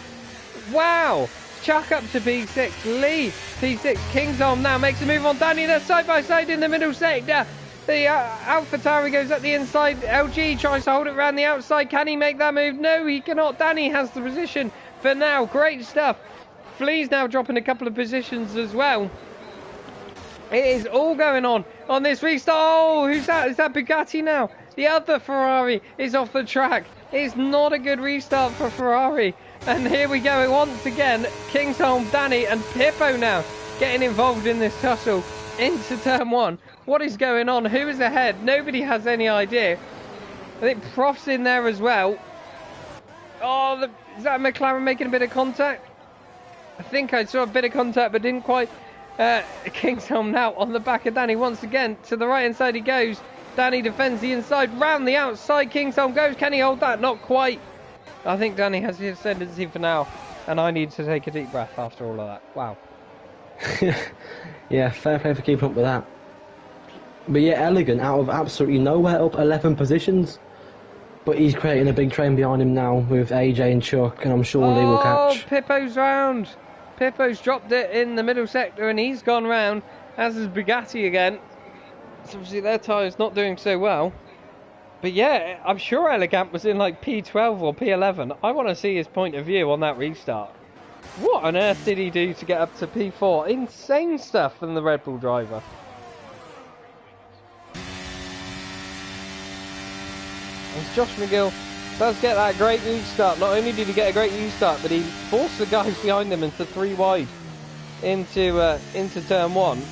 Wow. Chuck up to P6. Lee, P6. Kingsholm now makes a move on Danny. They're side by side in the middle sector. The AlphaTauri goes up the inside. LGE tries to hold it around the outside. Can he make that move? No, he cannot. Danny has the position for now. Great stuff. Flea's now dropping a couple of positions as well. It is all going on this restart. Oh, who's that? Is that Bugatti now? The other Ferrari is off the track. It's not a good restart for Ferrari. And here we go once again. Kingsholm, Danny and Pippo now getting involved in this tussle into turn 1. What is going on? Who is ahead? Nobody has any idea. I think Prof's in there as well. Oh, is that McLaren making a bit of contact? I think I saw a bit of contact but didn't quite. Kingsholm now on the back of Danny once again. To the right hand side he goes. Danny defends the inside, round the outside, Kingsholm goes, can he hold that? Not quite. I think Danny has the ascendancy for now, and I need to take a deep breath after all of that. Wow. Yeah, fair play for keeping up with that. But yeah, Elegant out of absolutely nowhere, up 11 positions. But he's creating a big train behind him now with AJ and Chuck, and I'm sure Lee will catch. Oh, Pippo's round. Pippo's dropped it in the middle sector, and he's gone round, as is Bugatti again. So obviously their tyre's not doing so well. But yeah, I'm sure Elegant was in like P12 or P11. I want to see his point of view on that restart. What on earth did he do to get up to P4? Insane stuff from the Red Bull driver. And Josh McGill does get that great restart. Not only did he get a great restart, but he forced the guys behind him into 3 wide into turn 1.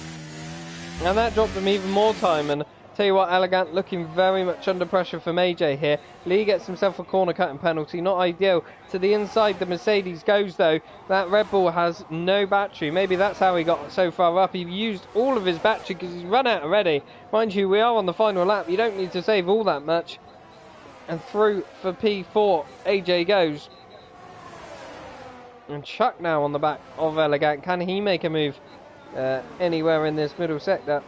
And that dropped them even more time. And tell you what, Elegant looking very much under pressure from AJ here. Lee gets himself a corner cutting penalty, not ideal. To the inside the Mercedes goes though. That Red Bull has no battery. Maybe that's how he got so far up. He used all of his battery because he's run out already. Mind you, we are on the final lap. You don't need to save all that much. And through for P4, AJ goes. And Chuck now on the back of Elegant. Can he make a move anywhere in this middle sector?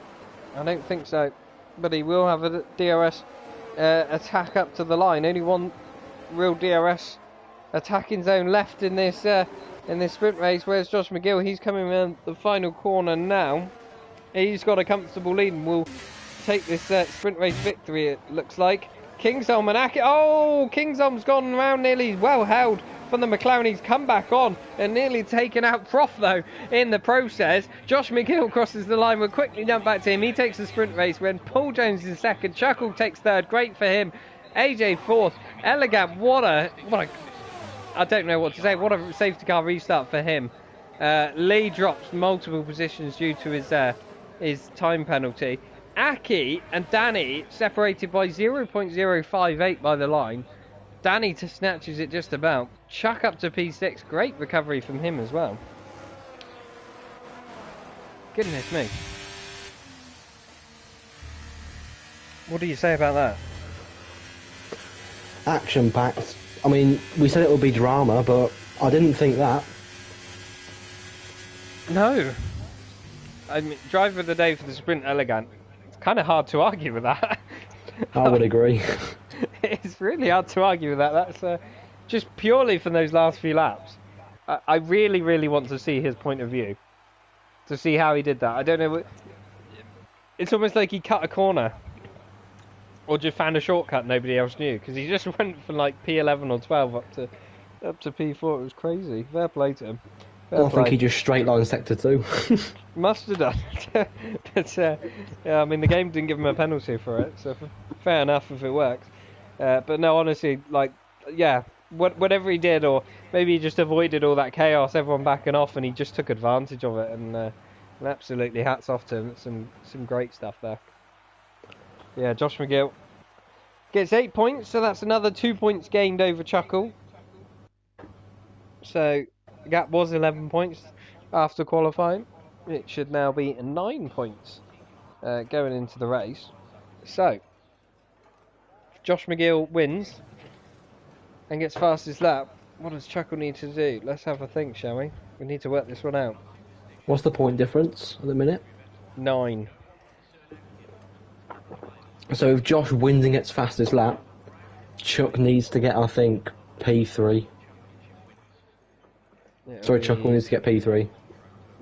I don't think so. But he will have a DRS attack up to the line. Only one real DRS attacking zone left in this sprint race. Where's Josh McGill? He's coming around the final corner now. He's got a comfortable lead and will take this sprint race victory, it looks like. Kingsholm and Aki. Oh, Kingsholm's gone around nearly. He's well held from the McLaren. He's come back on and nearly taken out Prof though in the process. Josh McGill crosses the line. We'll quickly jump back to him. He takes the sprint race when Paul Jones is second. Chuckle takes third. Great for him. AJ fourth. Elegant. What a I don't know what to say. What a safety car restart for him. Lee drops multiple positions due to his time penalty. Aki and Danny separated by 0.058 by the line. Danny snatches it just about. Chuck up to P6. Great recovery from him as well. Goodness me. What do you say about that? Action-packed. I mean, we said it would be drama, but I didn't think that. No. I mean, driver of the day for the sprint, Elegant. It's kind of hard to argue with that. I would agree. It's really hard to argue with that. That's just purely from those last few laps. I really, really want to see his point of view. To see how he did that. I don't know. It's almost like he cut a corner. Or just found a shortcut nobody else knew, because he just went from like P11 or 12 up to P4. It was crazy. Fair play to him. I think he just straight line sector 2. Must have done. But yeah, I mean, the game didn't give him a penalty for it, so fair enough if it works. But no, honestly, like, yeah, whatever he did, or maybe he just avoided all that chaos, everyone backing off, and he just took advantage of it. And absolutely, hats off to him. Some great stuff there. Yeah, Josh McGill gets 8 points, so that's another 2 points gained over Chuckle. So the gap was 11 points after qualifying. It should now be 9 points going into the race. So, if Josh McGill wins and gets fastest lap, what does Chuckle need to do? Let's have a think, shall we? We need to work this one out. What's the point difference at the minute? 9. So if Josh wins and gets fastest lap, Chuck needs to get, I think, P3. Sorry, Chuckle needs to get P3.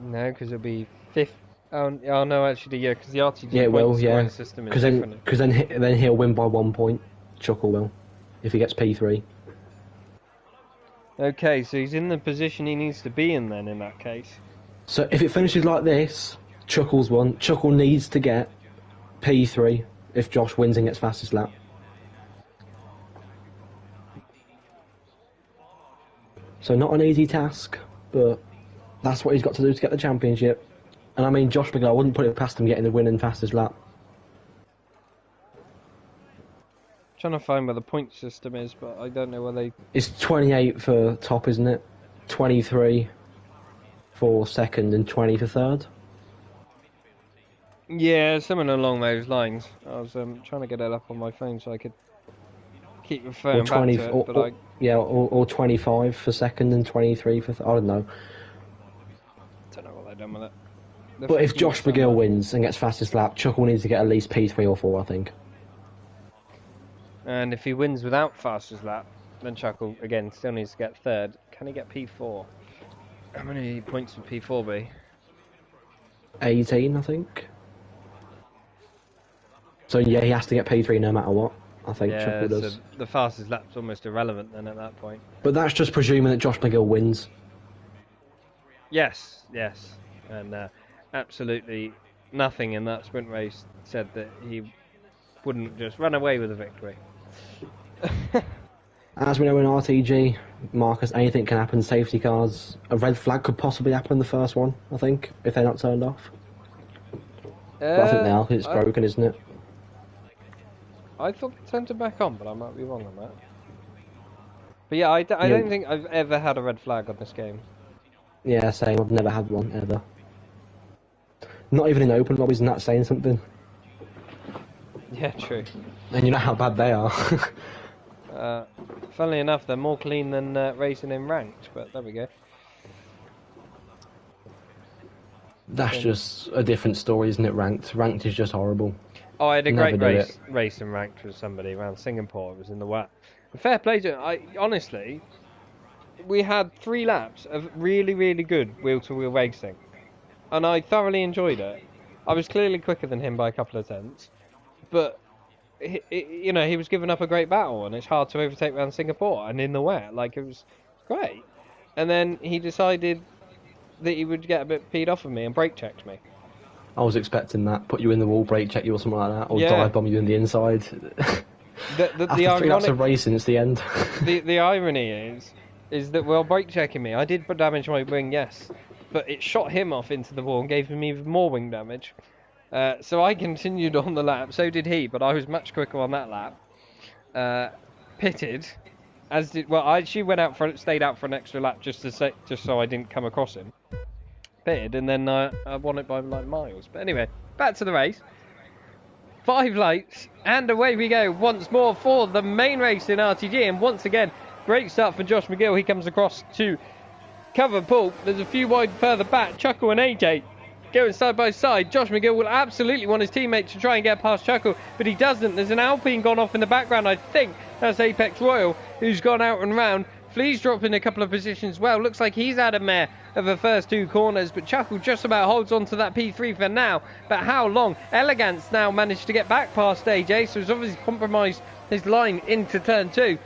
No, because it'll be 5th. Oh no, actually, yeah, because the RTG scoring system is different. Because then he'll win by 1 point. Chuckle will, if he gets P3. Okay, so he's in the position he needs to be in then, in that case. So if it finishes like this, Chuckle's won. Chuckle needs to get P3 if Josh wins and gets fastest lap. So not an easy task, but that's what he's got to do to get the championship. And I mean, Josh McGill, I wouldn't put it past him getting the win and fastest lap. Trying to find where the point system is, but I don't know where they... It's 28 for top, isn't it? 23 for second and 20 for third. Yeah, something along those lines. I was trying to get it up on my phone so I could keep referring or 20, back to it, but or 25 for second and 23 for I don't know. Don't know what they've done with it. But if Josh McGill wins and gets fastest lap, Chuckle needs to get at least P3 or 4, I think. And if he wins without fastest lap, then Chuckle, again, still needs to get third. Can he get P4? How many points would P4 be? 18, I think. So yeah, he has to get P3 no matter what, I think Chuckle does. So the fastest lap's almost irrelevant then at that point. But that's just presuming that Josh McGill wins. Yes. And absolutely nothing in that sprint race said that he wouldn't just run away with a victory. As we know in RTG, Marcus, anything can happen. Safety cars, a red flag could possibly happen in the first one, I think, if they're not turned off. But I think they are, it's broken, isn't it? I thought they turned it back on, but I might be wrong on that. But yeah, I don't think I've ever had a red flag on this game. Yeah, same. I've never had one, ever. Not even in open lobbies, and that's saying something. Yeah, true. And you know how bad they are. Funnily enough, they're more clean than racing in ranked, but there we go. That's just a different story, isn't it, ranked? Ranked is just horrible. Oh, I had a great race in ranked with somebody around Singapore. It was in the wet. Fair play to him. Honestly, we had 3 laps of really, really good wheel-to-wheel racing. And I thoroughly enjoyed it. I was clearly quicker than him by a couple of tenths. But, he was giving up a great battle, and it's hard to overtake around Singapore and in the wet. Like, it was great. And then he decided that he would get a bit peed off of me and brake checked me. I was expecting that. Put you in the wall, brake check you or something like that. Or dive bomb you in the inside. The After 3 laps of racing, it's the end. the irony is that while brake checking me, I did damage my wing, yes. But it shot him off into the wall and gave him even more wing damage. So I continued on the lap, so did he, but I was much quicker on that lap. Pitted, as did she stayed out for an extra lap just so I didn't come across him. Pitted, and then I won it by like miles. But anyway, back to the race. 5 lights, and away we go once more for the main race in RTG. And once again, great start for Josh McGill. He comes across to cover Paul. There's a few wide further back. Chuckle and AJ going side by side. Josh McGill will absolutely want his teammate to try and get past Chuckle, but he doesn't. There's an Alpine gone off in the background, I think. That's Apex Royal, who's gone out and round. Flea's dropping a couple of positions well. Looks like he's had a mare of the first 2 corners, but Chuckle just about holds on to that P3 for now. But how long? Elegance now managed to get back past AJ, so he's obviously compromised his line into turn 2.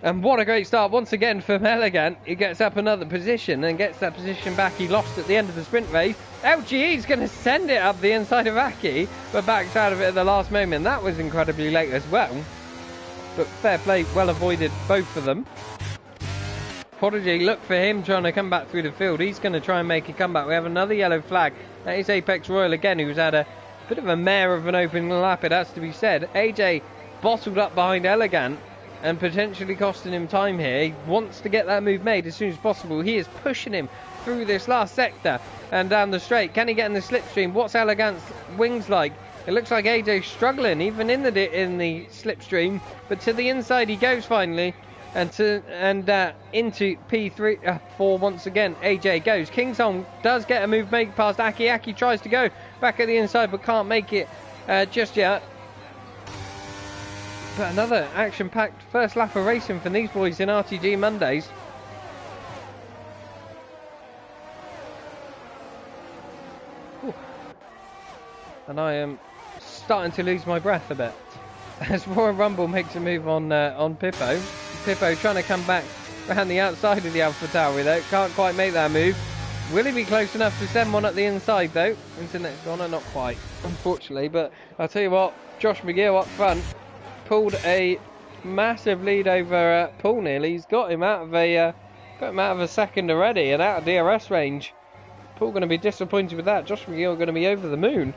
And what a great start once again from Elegant. He gets up another position and gets that position back he lost at the end of the sprint race. LGE is going to send it up the inside of Aki, but backs out of it at the last moment. That was incredibly late as well. But fair play, well avoided both of them. Prodigy, look for him trying to come back through the field. He's going to try and make a comeback. We have another yellow flag. That is Apex Royal again, who's had a bit of a mare of an opening lap, it has to be said. AJ bottled up behind Elegant and potentially costing him time here. He wants to get that move made as soon as possible. He is pushing him through this last sector and down the straight. Can he get in the slipstream? What's Elegant's wings like? It looks like AJ's struggling even in the slipstream, but to the inside he goes finally, and into P4 once again. AJ goes. Kingsholm does get a move made past Aki. Aki tries to go back at the inside but can't make it just yet. But another action-packed first lap of racing from these boys in RTG Mondays. Ooh. And I am starting to lose my breath a bit as Royal Rumble makes a move on Pippo. Pippo trying to come back around the outside of the Alpha Tauri though. Can't quite make that move. Will he be close enough to send one at the inside though? Into next corner, not quite, unfortunately. But I'll tell you what, Josh McGill up front pulled a massive lead over Paul nearly. He's got him out of a second already and out of DRS range. Paul going to be disappointed with that. Josh McGill going to be over the moon,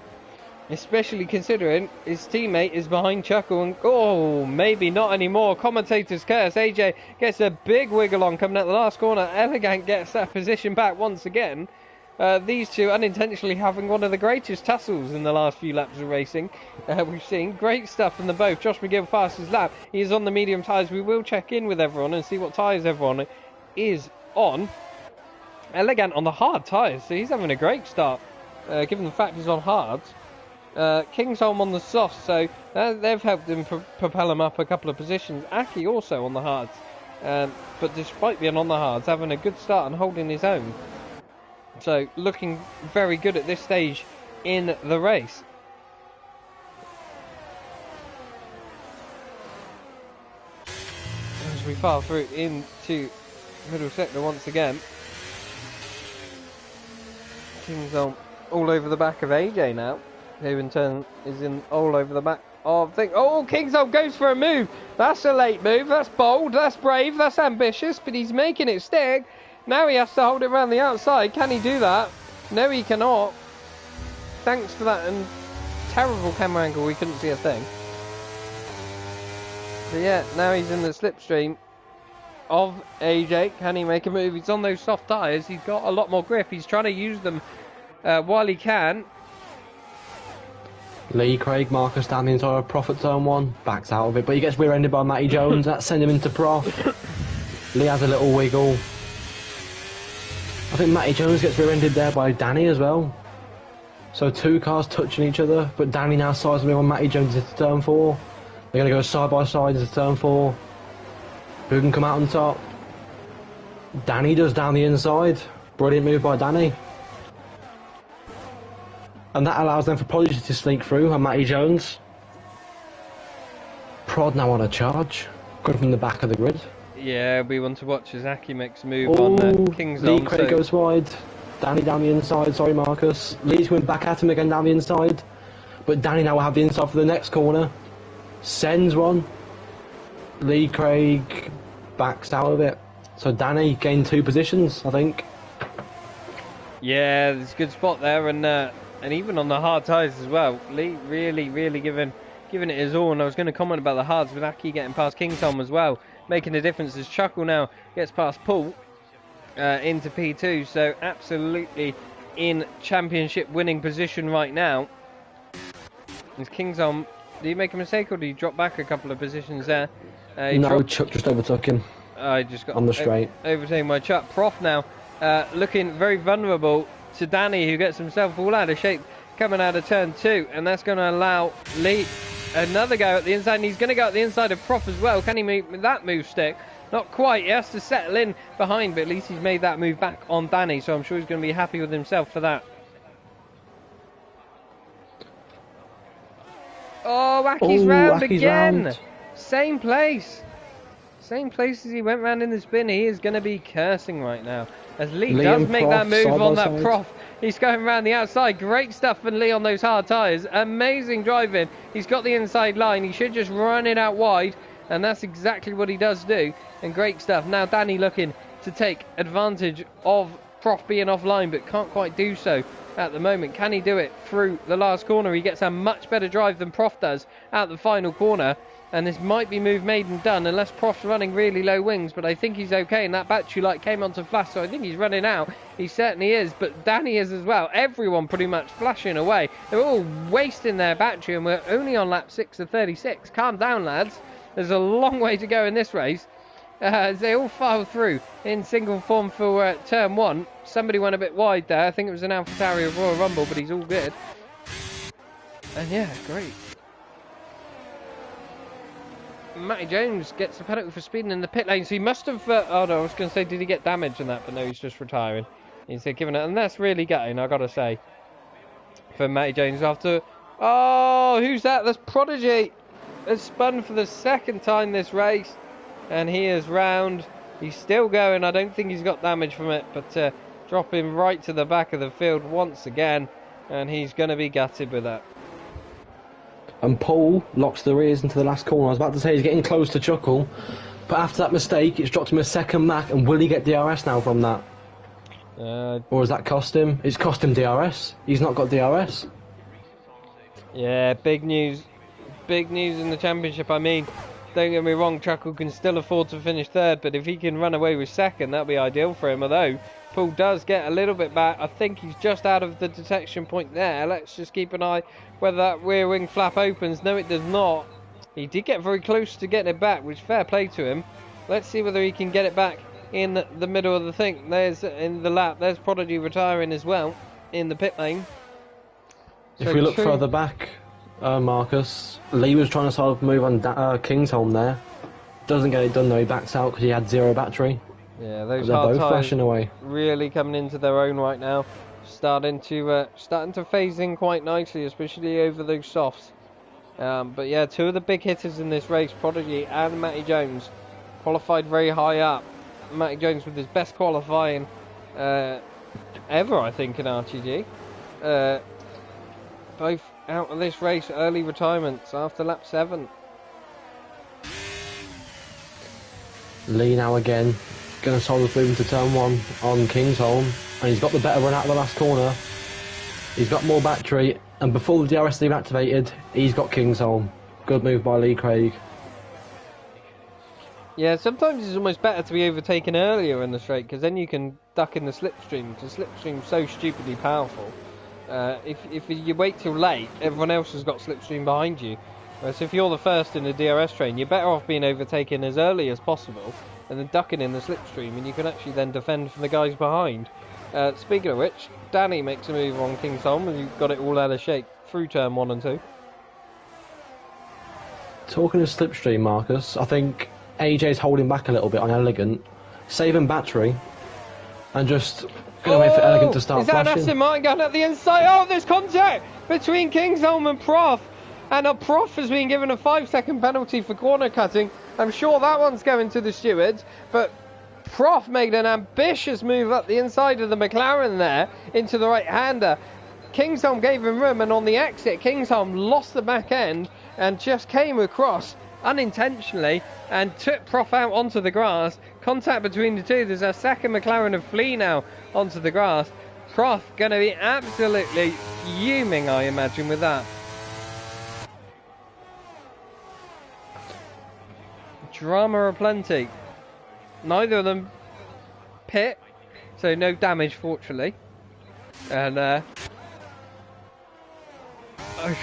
especially considering his teammate is behind Chuckle and oh, maybe not anymore. Commentator's curse. AJ gets a big wiggle on coming at the last corner. Elegant gets that position back once again. These two unintentionally having one of the greatest tussles in the last few laps of racing we've seen. Great stuff from them both. Josh McGill fastest lap. He is on the medium tyres. We will check in with everyone and see what tyres everyone is on. Elegant on the hard tyres, so he's having a great start given the fact he's on hards. Kingsholm on the soft, so they've helped him propel him up a couple of positions. Aki also on the hards, but despite being on the hards, having a good start and holding his own. So looking very good at this stage in the race. As we file through into middle sector once again. Kingsholm all over the back of AJ now, who in turn is in all over the back of thing. Oh, Kingsholm goes for a move. That's a late move. That's bold. That's brave. That's ambitious. But he's making it stick. Now he has to hold it around the outside. Can he do that? No, he cannot. Thanks for that and terrible camera angle. We couldn't see a thing. But yeah, now he's in the slipstream of AJ. Can he make a move? He's on those soft tyres. He's got a lot more grip. He's trying to use them while he can. Lee Craig, Marcus down the entire Prof at turn 1, backs out of it, but he gets rear-ended by Matty Jones. That sends him into Prof. Lee has a little wiggle. I think Matty Jones gets rear-ended there by Danny as well. So 2 cars touching each other, but Danny now sides with on Matty Jones into turn 4. They're going to go side by side into turn 4. Who can come out on top? Danny does down the inside. Brilliant move by Danny. And that allows them for Prodigy to sneak through on Matty Jones. Prod now on a charge, coming from the back of the grid. Yeah, we want to watch as Aki makes a move on Kingsholm. Lee Craig goes wide. Danny down the inside, sorry Marcus. Lee's coming back at him again down the inside. But Danny now will have the inside for the next corner. Sends one. Lee Craig backs out of it. So Danny gained 2 positions, I think. Yeah, there's a good spot there, and even on the hard tyres as well. Lee really giving it his all. And I was going to comment about the hards with Aki getting past Kingsholm as well, making a difference as Chuckle now gets past Paul into P2. So absolutely in championship winning position right now. Is Kingsholm, did he make a mistake or did he drop back a couple of positions there? No, Chuck just overtook him. I just got on the straight. Overtaking my Chuck. Prof now looking very vulnerable to Danny, who gets himself all out of shape coming out of turn 2, and that's going to allow Lee another go at the inside, and he's going to go at the inside of Prof as well. Can he make that move stick? Not quite. He has to settle in behind, but at least he's made that move back on Danny, so I'm sure he's going to be happy with himself for that. Oh, Aki's round again. Round. Same place. Same place as he went round in the spin. He is going to be cursing right now. As Lee does make that move on that Prof. He's going around the outside. Great stuff for Lee on those hard tyres. Amazing driving. He's got the inside line. He should just run it out wide. And that's exactly what he does do. And great stuff. Now Danny looking to take advantage of Prof being offline, but can't quite do so at the moment. Can he do it through the last corner? He gets a much better drive than Prof does at the final corner. And this might be move made and done unless Prof's running really low wings, but I think he's okay. And that battery light came onto flash, so I think he's running out. He certainly is, but Danny is as well. Everyone pretty much flashing away. They're all wasting their battery, and we're only on lap 6 of 36. Calm down, lads. There's a long way to go in this race. As they all file through in single form for turn 1. Somebody went a bit wide there. I think it was an AlphaTauri of Royal Rumble, but he's all good. And yeah, great. Matty Jones gets a penalty for speeding in the pit lane, so he must have... oh no, I was going to say, did he get damage in that? But no, he's just retiring. He's giving it, and that's really gutting, I've got to say, for Matty Jones after... Oh, who's that? That's Prodigy. Has spun for the second time this race, and he is round. He's still going. I don't think he's got damage from it, but dropping right to the back of the field once again, and he's going to be gutted with that. And Paul locks the rears into the last corner. I was about to say he's getting close to Chuckle, but after that mistake, it's dropped him a second Mac, and will he get DRS now from that? Or has that cost him? It's cost him DRS. He's not got DRS. Yeah, big news. Big news in the championship. I mean, don't get me wrong, Chuckle can still afford to finish third, but if he can run away with second, that'll be ideal for him. Although Paul does get a little bit back. I think he's just out of the detection point there. Let's just keep an eye whether that rear wing flap opens. No, it does not. He did get very close to getting it back, which fair play to him. Let's see whether he can get it back in the middle of the thing. There's in the lap. There's Prodigy retiring as well in the pit lane. So if we look further back, Marcus, Lee was trying to sort of move on Kingsholm there. Doesn't get it done though. He backs out because he had 0 battery. Yeah, those they're hard both flashing away. Really coming into their own right now. Starting to phase in quite nicely, especially over those softs. But yeah, 2 of the big hitters in this race, Prodigy and Matty Jones, qualified very high up. Matty Jones with his best qualifying ever, I think, in RTG. Both out of this race, early retirements after lap 7. Lee now again, going to solve the move into turn 1 on Kingsholm, and he's got the better run out of the last corner. He's got more battery, and before the DRS is activated, he's got Kingsholm. Good move by Lee Craig. Yeah, sometimes it's almost better to be overtaken earlier in the straight, because then you can duck in the slipstream, because the slipstream's so stupidly powerful. If you wait till late, everyone else has got slipstream behind you. So if you're the first in the DRS train, you're better off being overtaken as early as possible and then ducking in the slipstream, and you can actually then defend from the guys behind. Speaking of which, Danny makes a move on Kingsholm, and you've got it all out of shape through turn 1 and 2. Talking of slipstream, Marcus, I think AJ's holding back a little bit on Elegant, saving battery, and just going to wait for Elegant to start flashing. Is that an Aston Martin going at the inside? Oh, there's contact between Kingsholm and Prof. And a Prof has been given a 5-second penalty for corner cutting. I'm sure that one's going to the stewards, but Prof made an ambitious move up the inside of the McLaren there into the right-hander. Kingsholm gave him room, and on the exit, Kingsholm lost the back end and just came across unintentionally and took Prof out onto the grass. Contact between the two. There's a second McLaren of Flea now onto the grass. Prof going to be absolutely fuming, I imagine, with that. Drama aplenty. Neither of them pit, so no damage, fortunately. And I'm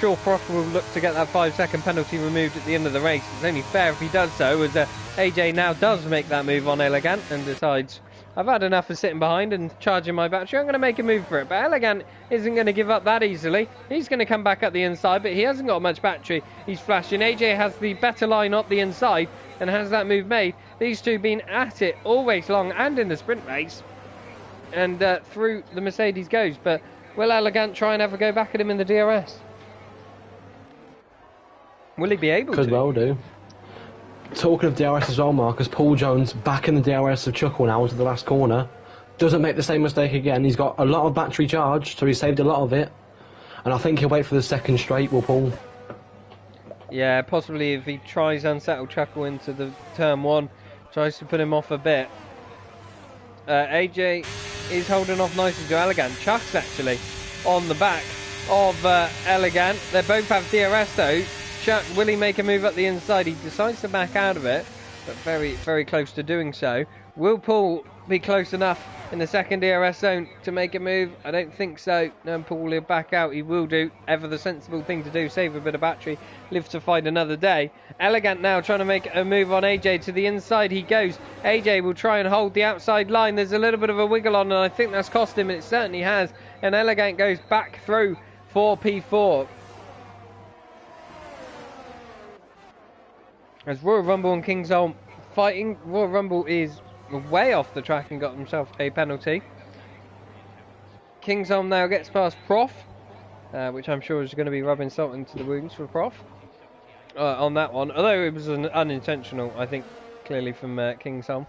sure Prof will look to get that 5-second penalty removed at the end of the race. It's only fair if he does so, as AJ now does make that move on Elegant and decides, I've had enough of sitting behind and charging my battery. I'm going to make a move for it. But Elegant isn't going to give up that easily. He's going to come back up the inside, but he hasn't got much battery. He's flashing. AJ has the better line up the inside and has that move made. These two been at it all race long and in the sprint race. And through the Mercedes goes. But will Elegant try and ever go back at him in the DRS? Will he be able to? Could well do. Talking of DRS as well, Marcus, Paul Jones back in the DRS of Chuckle now into the last corner. Doesn't make the same mistake again. He's got a lot of battery charge, so he saved a lot of it. And I think he'll wait for the second straight, will Paul? Yeah, possibly if he tries unsettle Chuckle into the turn one, tries to put him off a bit. AJ is holding off nicely to Elegant. Chuck's actually on the back of Elegant. They both have DRS though. Chuck, will he make a move up the inside? He decides to back out of it, but very, very close to doing so. Will Paul be close enough in the second DRS zone to make a move? I don't think so. No, Paul will back out. He will do ever the sensible thing to do. Save a bit of battery. Live to fight another day. Elegant now trying to make a move on AJ. To the inside he goes. AJ will try and hold the outside line. There's a little bit of a wiggle on, and I think that's cost him, and it certainly has. And Elegant goes back through for P4. As Royal Rumble and Kingsholm fighting, Royal Rumble is way off the track and got himself a penalty. Kingsholm now gets past Prof, which I'm sure is going to be rubbing salt into the wounds for Prof on that one. Although it was an unintentional, I think, clearly from Kingsholm.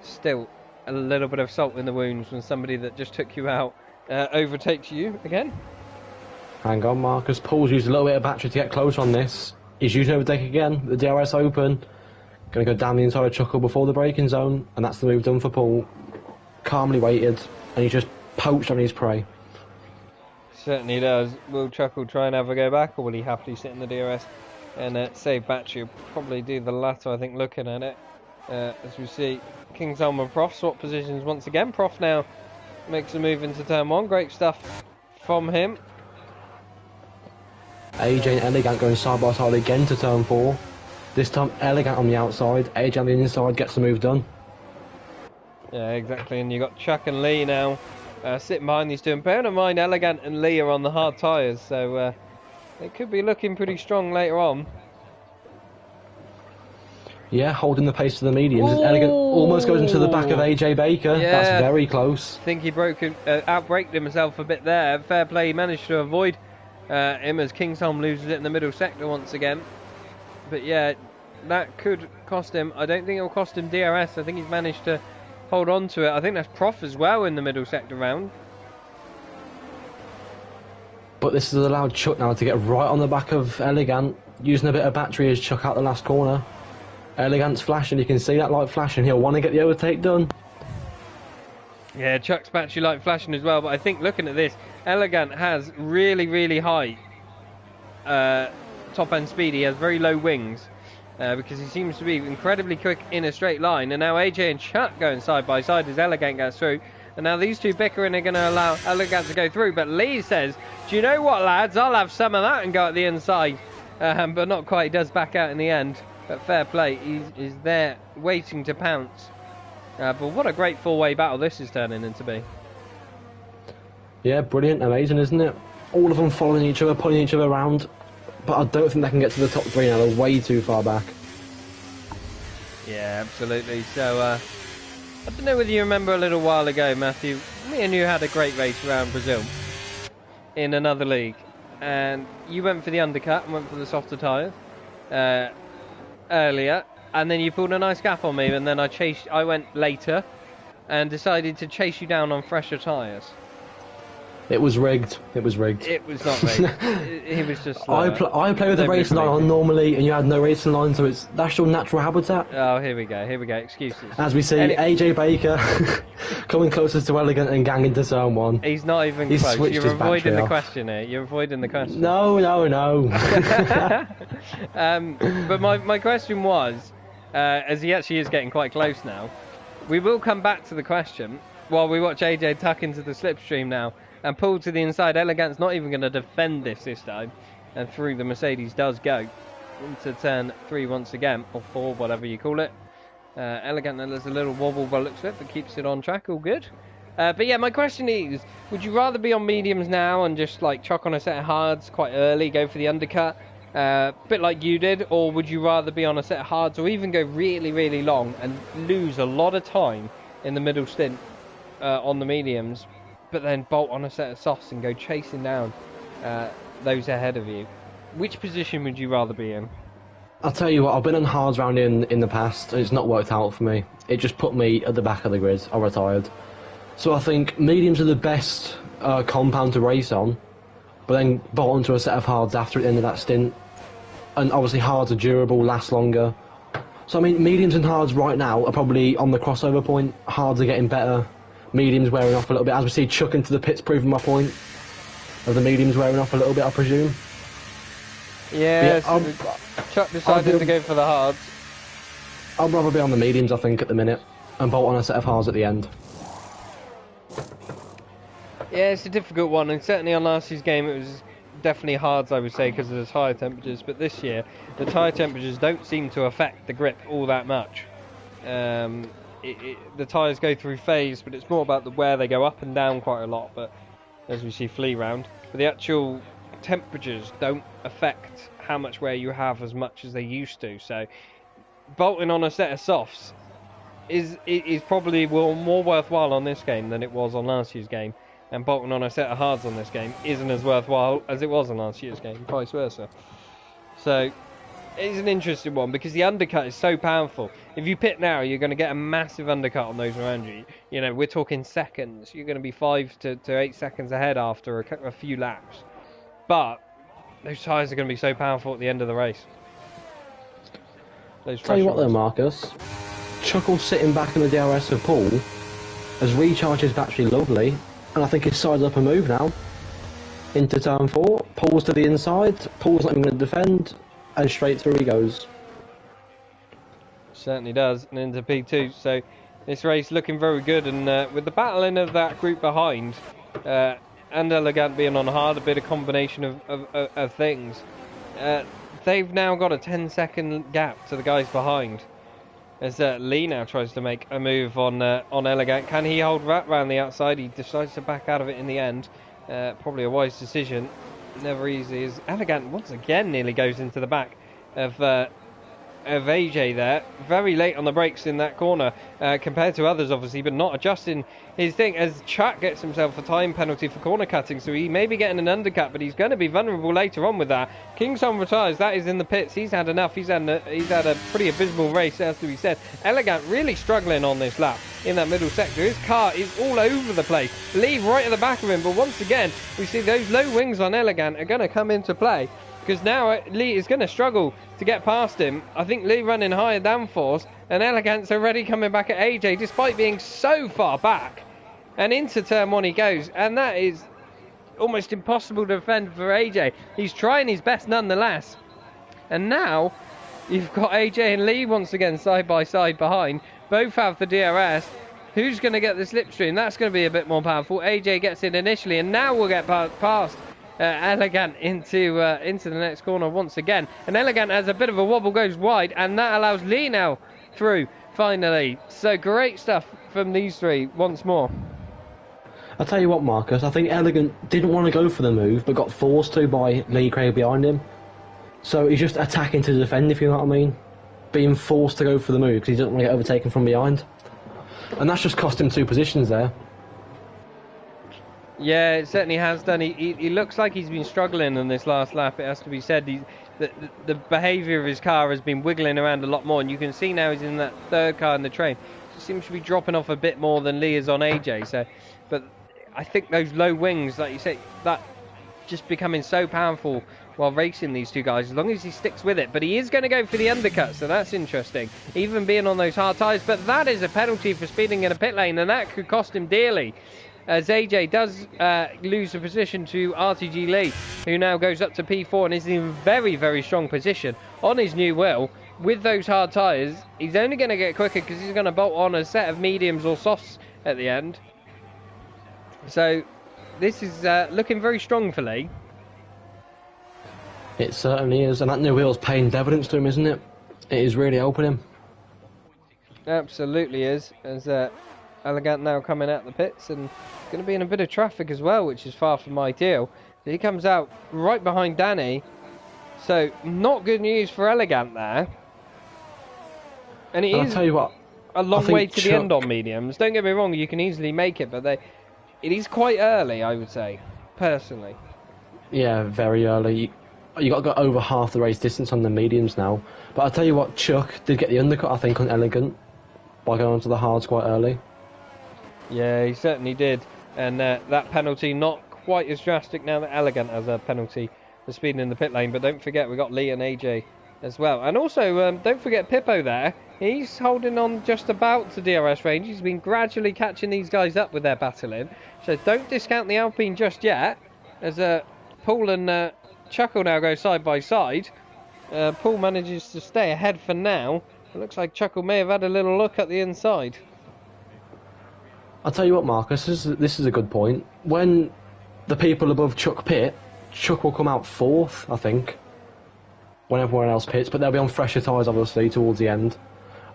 Still, a little bit of salt in the wounds when somebody that just took you out overtakes you again. Hang on, Marcus. Paul's used a little bit of battery to get close on this. He's using overtake again, the DRS open. Going to go down the inside of Chuckle before the braking zone, and that's the move done for Paul. Calmly waited, and he's just poached on his prey. Certainly does. Will Chuckle try and have a go back, or will he happily sit in the DRS and save battery? He'll probably do the latter, I think, looking at it. As we see Kingsholm and Prof swap positions once again. Prof now makes a move into turn one. Great stuff from him. AJ and Elegant going side by side again to turn 4. This time Elegant on the outside, AJ on the inside gets the move done. Yeah, exactly. And you've got Chuck and Lee now sitting behind these two. And bear in mind, Elegant and Lee are on the hard tyres, so it could be looking pretty strong later on. Yeah, holding the pace to the mediums. Elegant almost goes into the back of AJ Baker. Yeah, that's very close. I think he outbraked himself a bit there. Fair play, he managed to avoid him as Kingsholm loses it in the middle sector once again. But yeah, that could cost him. I don't think it will cost him DRS. I think he's managed to hold on to it. I think that's Prof as well in the middle sector round. But this has allowed Chuck now to get right on the back of Elegant, using a bit of battery as Chuck out the last corner. Elegant's flashing, you can see that light flashing. He'll want to get the overtake done. Yeah, Chuck's battery light flashing as well, but I think looking at this, Elegant has really, really high top end speed. He has very low wings because he seems to be incredibly quick in a straight line. And now AJ and Chuck going side by side as Elegant goes through. And now these two bickering are going to allow Elegant to go through. But Lee says, do you know what, lads? I'll have some of that and go at the inside. But not quite. He does back out in the end. But fair play. He's there waiting to pounce. But what a great four-way battle this is turning into be. Yeah, brilliant, amazing, isn't it? All of them following each other, pulling each other around. But I don't think they can get to the top 3 now. They're way too far back. Yeah, absolutely. So, I don't know whether you remember a little while ago, Matthew, me and you had a great race around Brazil in another league. And you went for the undercut and went for the softer tyres earlier. And then you pulled a nice gap on me, and then I went later and decided to chase you down on fresher tyres. It was rigged. It was rigged. It was not rigged. He was just I play with the racing line on normally, and you had no racing line, so that's your natural habitat. Oh, here we go. Excuses. As we see, AJ Baker coming closest to Elegant and gang into zone 1. He's not even close. You're avoiding the question here. You're avoiding the question. No. But my question was, as he actually is getting quite close now, we will come back to the question while we watch AJ tuck into the slipstream now and pull to the inside. Elegant's not even going to defend this time, and through the Mercedes does go into turn 3 once again, or 4, whatever you call it. Elegant, there's a little wobble by the looks of it, but keeps it on track, all good. But yeah, my question is, would you rather be on mediums now and just like chuck on a set of hards quite early, go for the undercut, bit like you did, or would you rather be on a set of hards or even go really, really long and lose a lot of time in the middle stint on the mediums, but then bolt on a set of softs and go chasing down those ahead of you? Which position would you rather be in? I'll tell you what, I've been on hards round in the past, and it's not worked out for me. It just put me at the back of the grid. I retired. So I think mediums are the best compound to race on, but then bolt onto a set of hards after at the end of that stint. And obviously hards are durable, last longer. So I mean, mediums and hards right now are probably on the crossover point. Hards are getting better, mediums wearing off a little bit. As we see Chuck into the pits proving my point of the mediums wearing off a little bit, I presume. Yeah, Chuck decided to go for the hards. I'd rather be on the mediums, I think, at the minute, and bolt on a set of hards at the end. Yeah, it's a difficult one, and certainly on last year's game it was definitely hards, I would say, because of the tyre temperatures, but this year the tyre temperatures don't seem to affect the grip all that much. The tyres go through phase, but it's more about where they go up and down quite a lot, but as we see Flea round. But the actual temperatures don't affect how much wear you have as much as they used to, so bolting on a set of softs is probably more worthwhile on this game than it was on last year's game, and bolting on a set of hards on this game isn't as worthwhile as it was on last year's game, vice versa. So it's an interesting one because the undercut is so powerful. If you pit now, you're going to get a massive undercut on those around you. You know, we're talking seconds. You're going to be 5 to 8 seconds ahead after a few laps. But those tyres are going to be so powerful at the end of the race. Tell you what though, Marcus, Chuckle sitting back in the DRS of Paul has recharged his battery lovely, and I think he's sided up a move now into turn 4. Paul's to the inside, Paul's not even going to defend, and straight through he goes. Certainly does, and into P2. So this race looking very good, and with the battling of that group behind, and Elegant being on hard, a bit of combination of things, they've now got a 10-second gap to the guys behind. As Lee now tries to make a move on Elegant. Can he hold that round the outside? He decides to back out of it in the end. Probably a wise decision. Never easy. As Elegant once again nearly goes into the back of AJ there. Very late on the brakes in that corner compared to others, obviously, but not adjusting his thing as Chuck gets himself a time penalty for corner cutting, so he may be getting an undercut, but he's going to be vulnerable later on with that. Kingston retires. That is in the pits. He's had enough. He's had a pretty abysmal race, as to be said. Elegant really struggling on this lap in that middle sector. His car is all over the place. Lee right at the back of him, but once again we see those low wings on Elegant are going to come into play, because now Lee is going to struggle to get past him. I think Lee running higher downforce, and Elegant's already coming back at AJ despite being so far back. And into turn 1 he goes, and that is almost impossible to defend for AJ. He's trying his best nonetheless. And now you've got AJ and Lee once again side by side behind. Both have the DRS. Who's going to get the slipstream? That's going to be a bit more powerful. AJ gets it initially, and now we'll get past Elegant into the next corner once again. And Elegant has a bit of a wobble, goes wide, and that allows Lee now through finally. So great stuff from these three once more. I'll tell you what, Marcus, I think Elegant didn't want to go for the move, but got forced to by Lee Craig behind him. So he's just attacking to defend, if you know what I mean. Being forced to go for the move because he doesn't want to get overtaken from behind. And that's just cost him 2 positions there. Yeah, it certainly has done. He looks like he's been struggling in this last lap, it has to be said. The behaviour of his car has been wiggling around a lot more, and you can see now he's in that third car in the train. He seems to be dropping off a bit more than Lee is on AJ. So, but I think those low wings, like you say, that just becoming so powerful while racing these two guys, as long as he sticks with it. But he is going to go for the undercut, so that's interesting, even being on those hard tyres. But that is a penalty for speeding in a pit lane, and that could cost him dearly, as AJ does lose the position to RTG Lee, who now goes up to P4 and is in very, very strong position on his new wheel. With those hard tyres, he's only going to get quicker because he's going to bolt on a set of mediums or softs at the end. So this is looking very strong for Lee. It certainly is, and that new wheel's paying dividends to him, isn't it? It is really helping him. Absolutely is, as Elegant now coming out the pits and going to be in a bit of traffic as well, which is far from ideal. He comes out right behind Danny, So, not good news for Elegant there. And it And I'll is tell you what, a long I way think to the end on mediums. Don't get me wrong, you can easily make it, but it is quite early, I would say, personally. Yeah, very early. You got to go over half the race distance on the mediums now. But I'll tell you what, Chuck did get the undercut, I think, on Elegant by going onto the hards quite early. Yeah, he certainly did. And that penalty, not quite as drastic now that Elegant has a penalty for speeding in the pit lane. But don't forget, we've got Lee and AJ as well. And also, don't forget Pippo there. He's holding on just about to DRS range. He's been gradually catching these guys up with their battling. So don't discount the Alpine just yet. As Paul and Chuckle now go side by side. Paul manages to stay ahead for now. It looks like Chuckle may have had a little look at the inside. I'll tell you what, Marcus, this is a good point. When the people above Chuck pit, Chuck will come out 4th, I think, when everyone else pits, but they'll be on fresher tyres, obviously, towards the end.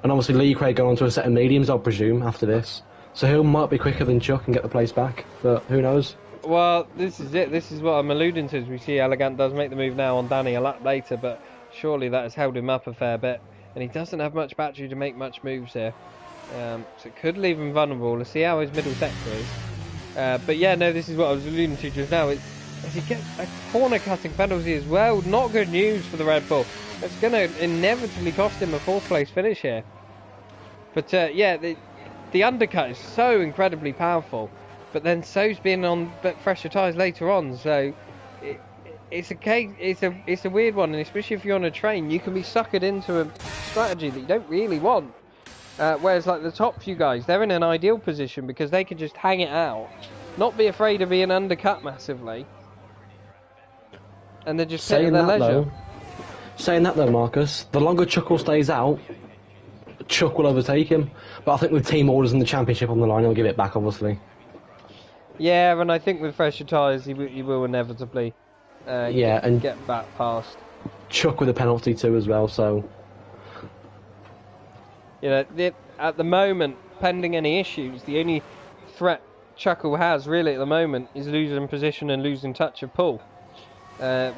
And obviously Lee Craig going on to a set of mediums, I'll presume, after this. So he might be quicker than Chuck and get the place back, but who knows? Well, this is it. This is what I'm alluding to, as we see Elegant does make the move now on Danny a lap later, but surely that has held him up a fair bit. And he doesn't have much battery to make much moves here. So it could leave him vulnerable. Let's see how his middle sector is. But yeah, no, this is what I was alluding to just now. As he gets a corner cutting penalty as well. Not good news for the Red Bull. It's going to inevitably cost him a 4th place finish here. But yeah, the undercut is so incredibly powerful. But then so's being on fresher tyres later on. So it's a weird one, and especially if you're on a train, you can be suckered into a strategy that you don't really want. Whereas like the top few guys, they're in an ideal position because they can just hang it out, not be afraid of being undercut massively, and they're just sitting at their leisure. Saying that though, Marcus, the longer Chuckle stays out, Chuck will overtake him. But I think with team orders in the championship on the line, he'll give it back, obviously. Yeah, and I think with fresher tyres, he will inevitably get back past. Chuck with a penalty too as well, so... You know, at the moment, pending any issues, the only threat Chuckle has really at the moment is losing position and losing touch of Paul,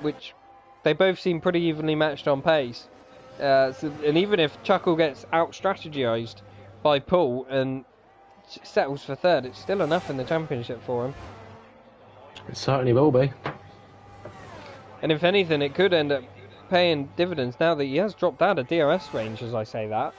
which they both seem pretty evenly matched on pace. And even if Chuckle gets out-strategized by Paul and settles for 3rd, it's still enough in the championship for him. It certainly will be. And if anything, it could end up paying dividends now that he has dropped out of DRS range, as I say that.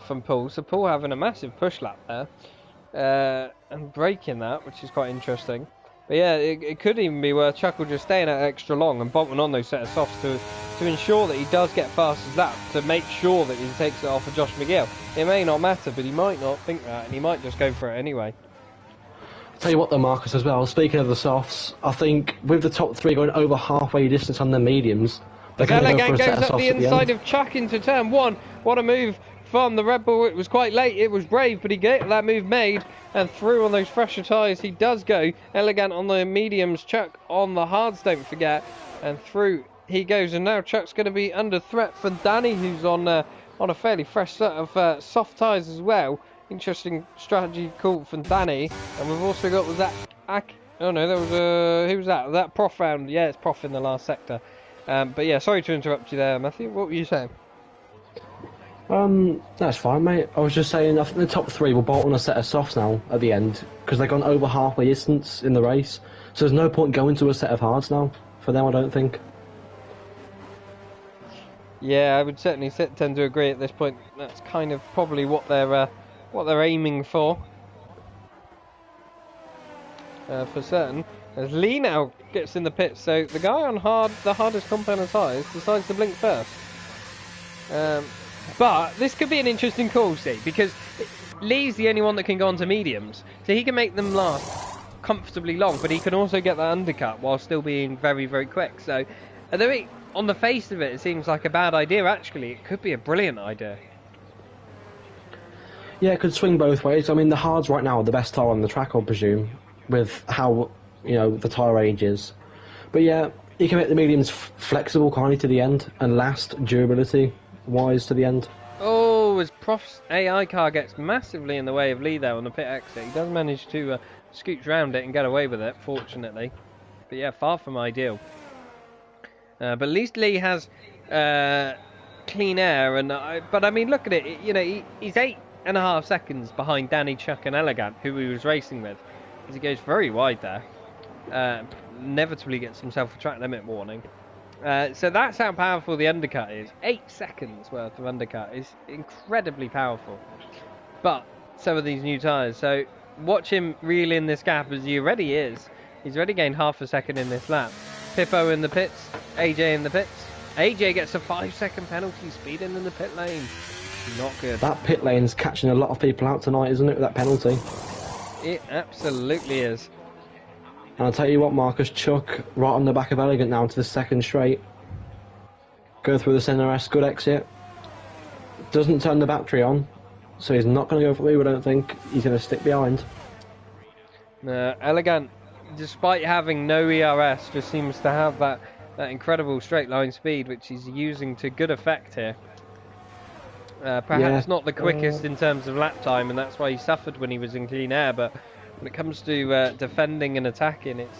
From Paul, so Paul having a massive push lap there and breaking that, which is quite interesting. But yeah, it could even be worth Chuckle just staying out extra long and bolting on those set of softs to ensure that he does get fastest lap, to make sure that he takes it off of Josh McGill. It may not matter, but he might not think that, and he might just go for it anyway. I'll tell you what though, Marcus, as well, speaking of the softs, I think with the top 3 going over halfway distance on their mediums, they're going to go for a set of goes up softs the at the inside end. of Chuck into turn 1. What a move from the Red Bull. It was quite late, it was brave, but he got that move made and through on those fresher tyres. He does go. Elegant on the mediums, Chuck on the hards, don't forget, and through he goes. And now Chuck's going to be under threat from Danny, who's on a fairly fresh set of soft tyres as well. Interesting strategy call from Danny. And we've also got, was that oh no, there was who was that? Was that Prof round? Yeah, it's Prof in the last sector. But yeah, sorry to interrupt you there, Matthew. What were you saying? That's fine, mate. I was just saying, I think the top 3 will bolt on a set of softs now at the end, because they've gone over halfway distance in the race. So there's no point going to a set of hards now for them, I don't think. Yeah, I would certainly tend to agree at this point. That's kind of probably what they're aiming for certain. As Lee now gets in the pit, so the guy on the hardest compound tyres decides to blink first. But this could be an interesting call, see, because Lee's the only one that can go onto mediums, so he can make them last comfortably long, but he can also get that undercut while still being very, very quick. So, although on the face of it, it seems like a bad idea, actually, it could be a brilliant idea. Yeah, it could swing both ways. I mean, the hards right now are the best tyre on the track, I presume, with how, the tyre age is. But yeah, you can make the mediums flexible, kind of, to the end, and last durability-wise to the end. Oh, as Prof's AI car gets massively in the way of Lee there on the pit exit. He does manage to scooch round it and get away with it, fortunately. But yeah, far from ideal. But at least Lee has clean air, and but I mean, look at it. You know, he's 8.5 seconds behind Danny, Chuck, and Elegant, who he was racing with, as he goes very wide there. Inevitably gets himself a track limit warning. So that's how powerful the undercut is. 8 seconds worth of undercut is incredibly powerful. But so are these new tyres. So watch him reel in this gap as he already is. He's already gained half a second in this lap. Pippo in the pits, AJ in the pits. AJ gets a 5-second penalty speeding in the pit lane. Not good. That pit lane's catching a lot of people out tonight, isn't it, with that penalty? It absolutely is. And I'll tell you what, Marcus, Chuck right on the back of Elegant now into the second straight. Go through the centre S, good exit. Doesn't turn the battery on, so he's not going to go for me, I don't think. He's going to stick behind. Elegant, despite having no ERS, just seems to have that incredible straight line speed, which he's using to good effect here. Perhaps not the quickest in terms of lap time, and that's why he suffered when he was in clean air, but when it comes to defending and attacking, it's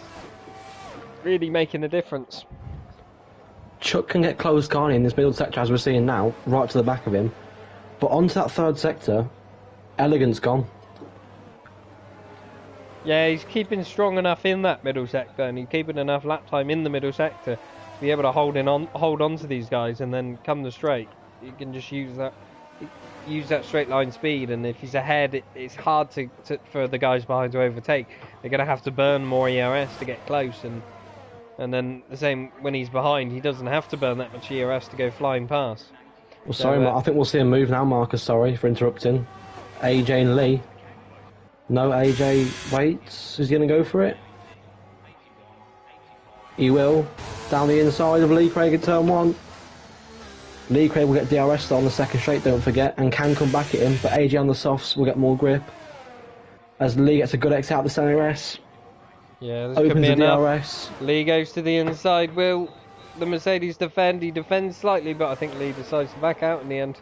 really making a difference. Chuck can get close, can't he, in this middle sector, as we're seeing now, right to the back of him. But onto that third sector, Elegant's gone. Yeah, he's keeping strong enough in that middle sector, and he's keeping enough lap time in the middle sector to be able to hold on to these guys, and then come the straight, you can just use that straight line speed. And if he's ahead, it's hard for the guys behind to overtake. They're going to have to burn more ERS to get close, and then the same when he's behind, he doesn't have to burn that much ERS to go flying past. Well, sorry, I think we'll see a move now, Marcus. Sorry for interrupting. AJ and Lee. No, AJ waits. Is he going to go for it? He will. Down the inside of Lee Craig in turn 1. Lee Craig will get DRS on the second straight, don't forget, and can come back at him, but AJ on the softs will get more grip. As Lee gets a good exit out of the centre S. Yeah, this opens could be the enough. DRS. Lee goes to the inside. Will the Mercedes defend? He defends slightly, but I think Lee decides to back out in the end.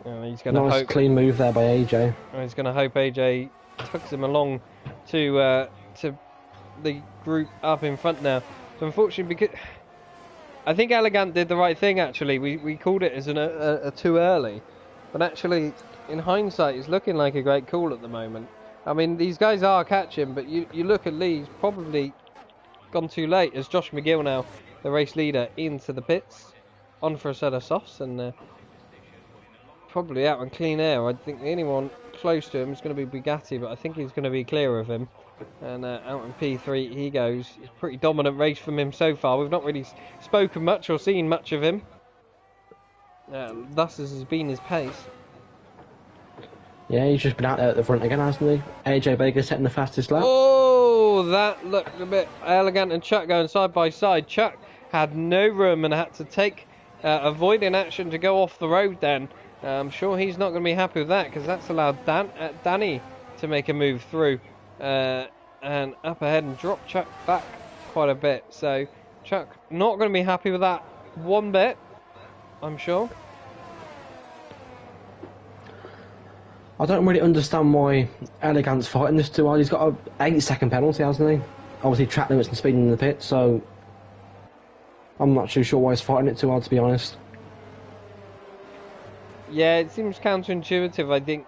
He's going to nice clean move there by AJ. He's going to hope AJ tugs him along to the group up in front now. So unfortunately, because I think Elegant did the right thing, actually. We called it as a too early, but actually, in hindsight, it's looking like a great call at the moment. I mean, these guys are catching, but you look at Lee, he's probably gone too late, as Josh McGill now, the race leader, into the pits, on for a set of softs, and probably out on clean air. I think the only one close to him is going to be Bugatti, but I think he's going to be clear of him. And out in P3 he goes. It's a pretty dominant race from him so far. We've not really spoken much or seen much of him. Thus has been his pace. Yeah, he's just been out there at the front again, hasn't he? AJ Baker setting the fastest lap. Oh, that looked a bit Elegant and Chuck going side by side. Chuck had no room and had to take avoiding action to go off the road then. I'm sure he's not going to be happy with that, because that's allowed Danny to make a move through and up ahead and drop Chuck back quite a bit. So Chuck not going to be happy with that one bit, I'm sure. I don't really understand why Elegant's fighting this too hard. He's got a 8-second penalty, hasn't he? Obviously track limits and speeding in the pit, so I'm not too sure why he's fighting it too hard, to be honest. Yeah, it seems counterintuitive. I think,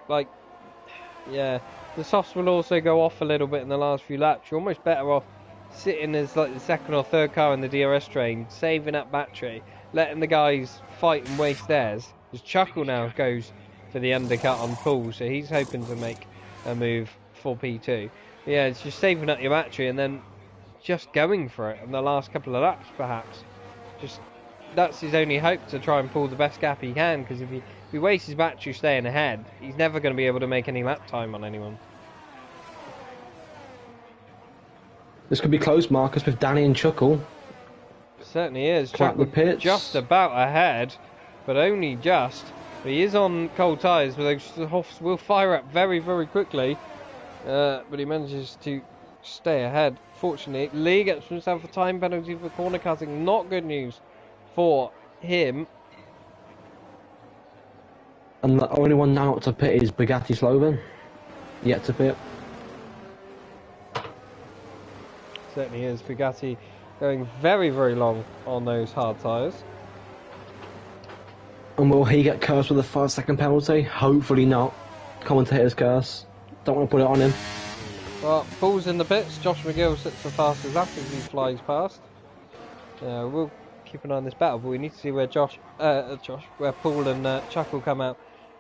yeah, the softs will also go off a little bit in the last few laps. You're almost better off sitting as like the second or third car in the DRS train, saving up battery, letting the guys fight and waste theirs. As Chuckle now goes for the undercut on Paul, so he's hoping to make a move for P2. But yeah, it's just saving up your battery and then just going for it in the last couple of laps, perhaps. That's his only hope, to try and pull the best gap he can, because if he wastes his battery staying ahead, he's never going to be able to make any lap time on anyone. This could be close, Marcus, with Danny and Chuckle. Certainly is. Quite the pits. Just about ahead, but only just. But he is on cold tyres, but those softs will fire up very, very quickly. But he manages to stay ahead. Fortunately, Lee gets himself a time penalty for corner cutting. Not good news for him. And the only one now to pit is Bugatti Sloven. Yet to pit. Certainly is. Bugatti going very, very long on those hard tyres. And will he get cursed with a 5-second penalty? Hopefully not. Commentator's curse. Don't want to put it on him. Well, Paul's in the pits. Josh McGill sits the fastest lap as he flies past. We'll keep an eye on this battle, but we need to see where where Paul and Chuck will come out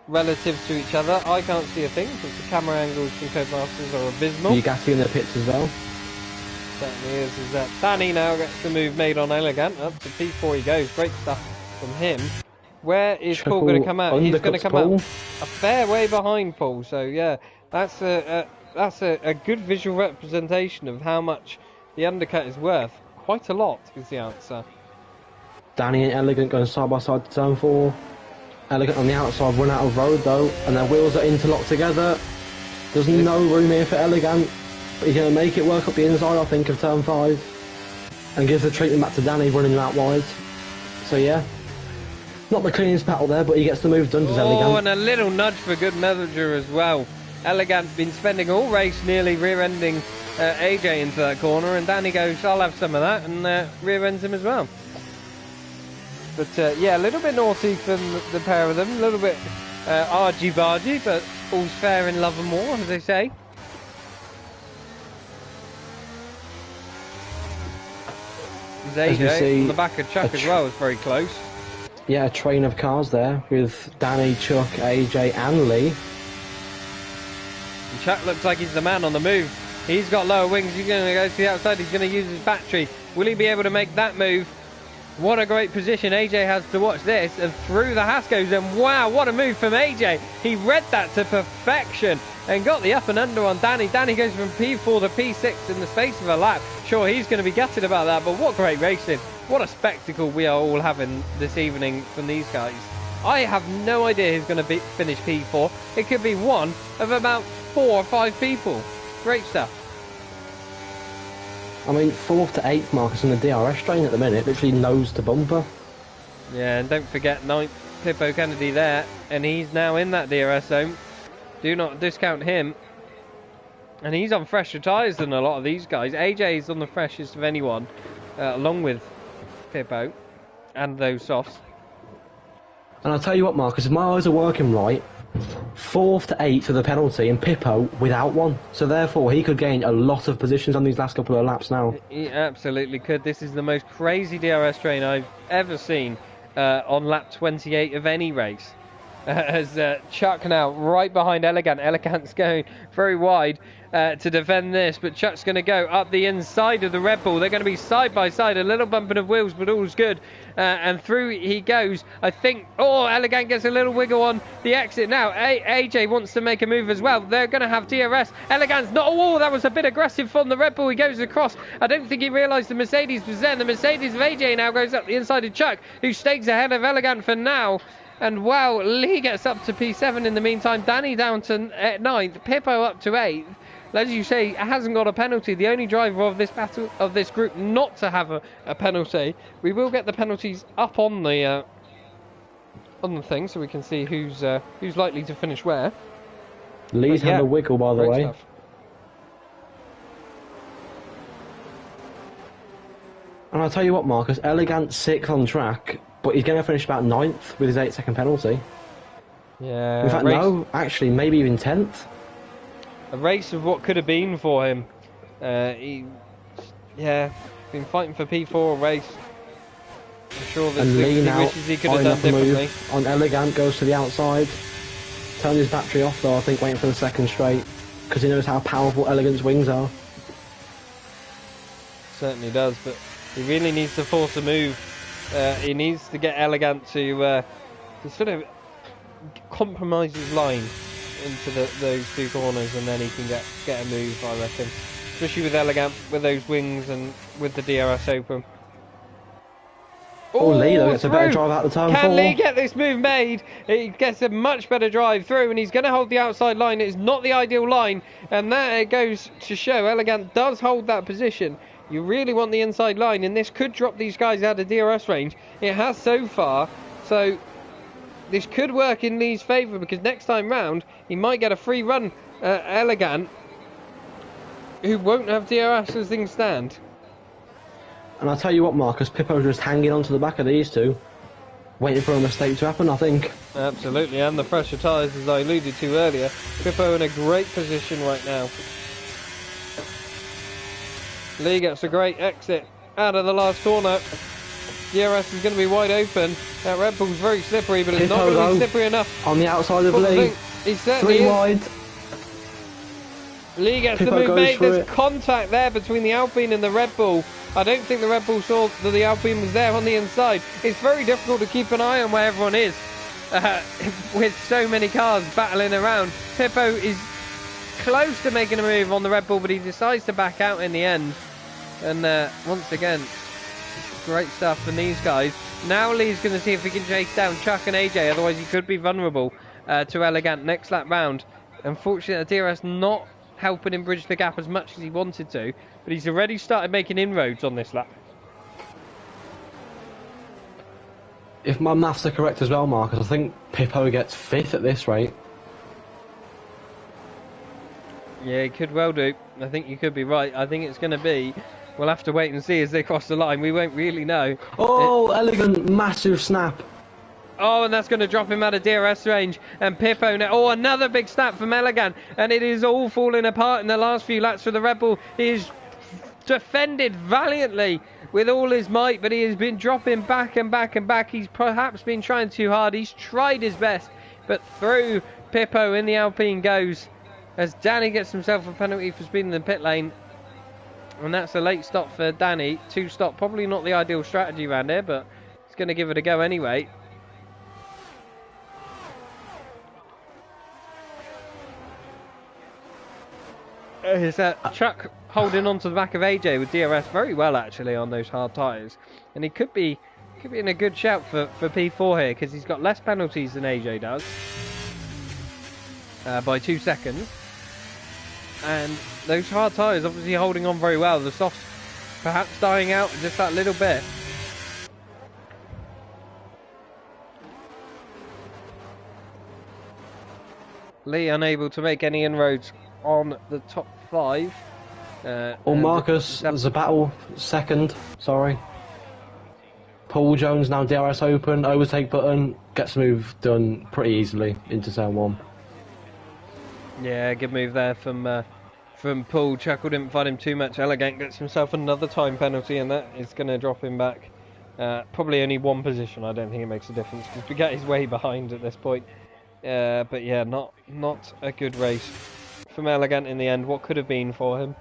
relative to each other. I can't see a thing because the camera angles from Codemasters are abysmal. Bugatti in the pits as well. Certainly is that Danny now gets the move made on Elegant. Up to P4 he goes. Great stuff from him. Where is Paul going to come out? He's going to come out a fair way behind Paul. So yeah, that's a good visual representation of how much the undercut is worth. Quite a lot is the answer. Danny and Elegant going side by side to turn 4. Elegant on the outside, run out of road though, and their wheels are interlocked together. There's no room here for Elegant, but he's going to make it work up the inside, I think, of turn 5, and gives the treatment back to Danny, running him out wide. So yeah, not the cleanest battle there, but he gets the move done, does Elegant. Oh, and a little nudge for good messenger as well. Elegant been spending all race nearly rear-ending AJ into that corner, and Danny goes, I'll have some of that, and rear-ends him as well. But yeah, a little bit naughty from the pair of them, a little bit argy-bargy, but all's fair in love and war, as they say. There's AJ on the back of Chuck as well, is very close. Yeah, a train of cars there with Danny, Chuck, AJ and Lee. And Chuck looks like he's the man on the move. He's got lower wings, he's going to go to the outside, he's going to use his battery. Will he be able to make that move? What a great position AJ has to watch this, and through the Hascos, and wow, what a move from AJ. He read that to perfection and got the up and under on Danny. Danny goes from P4 to P6 in the space of a lap. Sure, he's going to be gutted about that, but what great racing. What a spectacle we are all having this evening from these guys. I have no idea who's going to finish P4. It could be one of about 4 or 5 people. Great stuff. I mean, 4th to 8th Marcus on the DRS train at the minute, literally nose to bumper. Yeah, and don't forget 9th Pippo Kennedy there, and he's now in that DRS zone. Do not discount him. And he's on fresher tyres than a lot of these guys. AJ is on the freshest of anyone, along with Pippo and those softs. And I'll tell you what, Marcus, if my eyes are working right, 4th to 8th for the penalty and Pippo without one. So therefore he could gain a lot of positions on these last couple of laps now. He absolutely could. This is the most crazy DRS train I've ever seen on lap 28 of any race. As Chuck now right behind Elegant. Elegant's going very wide to defend this, but Chuck's going to go up the inside of the Red Bull. They're going to be side by side, a little bumping of wheels, but all's good. And through he goes. I think, oh, Elegant gets a little wiggle on the exit now. AJ wants to make a move as well. They're going to have DRS. Elegant's not, oh, that was a bit aggressive from the Red Bull. He goes across. I don't think he realised the Mercedes was there. And the Mercedes of AJ now goes up the inside of Chuck, who stays ahead of Elegant for now. And wow, Lee gets up to P7 in the meantime. Danny down to 9th. Pippo up to 8th. As you say, hasn't got a penalty. The only driver of this battle, of this group, not to have a penalty. We will get the penalties up on the thing, so we can see who's likely to finish where. Lee's had a wiggle, by the way. Stuff. And I'll tell you what, Marcus, Elegant 6th on track, but he's going to finish about 9th with his 8-second penalty. Yeah. In fact, no, actually, maybe even 10th. A race of what could have been for him. Been fighting for P4 race. I'm sure that he wishes he could have done differently. On Elegant, goes to the outside. Turns his battery off though, I think, waiting for the second straight, because he knows how powerful Elegant's wings are. Certainly does, but he really needs to force a move. He needs to get Elegant to sort of compromise his line into those 2 corners, and then he can get a move, I reckon. Especially with Elegant, with those wings and with the DRS open. Oh, Lee though gets a better drive out the turn 4. Can Lee get this move made? He gets a much better drive through, and he's going to hold the outside line. It's not the ideal line, and there it goes to show Elegant does hold that position. You really want the inside line, and this could drop these guys out of DRS range. It has so far, so this could work in Lee's favour, because next time round he might get a free run. Elegant, who won't have DRS as things stand. And I'll tell you what, Marcus, Pippo's just hanging onto the back of these two, waiting for a mistake to happen, I think. Absolutely, and the fresher tyres, as I alluded to earlier. Pippo in a great position right now. Lee gets a great exit out of the last corner. DRS is going to be wide open. That Red Bull's very slippery, but it's not going to be slippery enough. On the outside of Lee. He certainly Three wide. Lee gets Pippo the move made. There's it. contact there between the Alpine and the Red Bull. I don't think the Red Bull saw that the Alpine was there on the inside. It's very difficult to keep an eye on where everyone is with so many cars battling around. Pippo is close to making a move on the Red Bull, but he decides to back out in the end. And once again, great stuff from these guys. Now Lee's going to see if he can chase down Chuck and AJ, otherwise he could be vulnerable to Elegant next lap round. Unfortunately, DRS not helping him bridge the gap as much as he wanted to, but he's already started making inroads on this lap. If my maths are correct as well, Marcus, I think Pippo gets 5th at this rate. Yeah, he could well do. I think you could be right. I think it's going to be... We'll have to wait and see as they cross the line. We won't really know. Oh, Elegant, massive snap. Oh, and that's going to drop him out of DRS range. And Pippo now... Oh, another big snap from Elegant. And it is all falling apart in the last few laps for the Red Bull. He is defended valiantly with all his might, but he has been dropping back and back and back. He's perhaps been trying too hard. He's tried his best, but through Pippo in the Alpine goes as Danny gets himself a penalty for speeding in the pit lane. And that's a late stop for Danny. 2 stop, probably not the ideal strategy around here, but he's going to give it a go anyway. Is that Chuck holding on to the back of AJ with DRS very well actually on those hard tyres, and he could be in a good shout for P4 here because he's got less penalties than AJ does by 2 seconds, and those hard tyres obviously holding on very well. The softs perhaps dying out just that little bit. Lee unable to make any inroads on the top 5. Marcus, there's a battle. Second, sorry. Paul Jones now DRS open, overtake button, gets the move done pretty easily into turn 1. Yeah, good move there from Paul. Chuckle didn't find him too much. Elegant gets himself another time penalty, and that is going to drop him back. Probably only 1 position. I don't think it makes a difference because we get his way behind at this point. But yeah, not a good race from Elegant in the end. What could have been for him.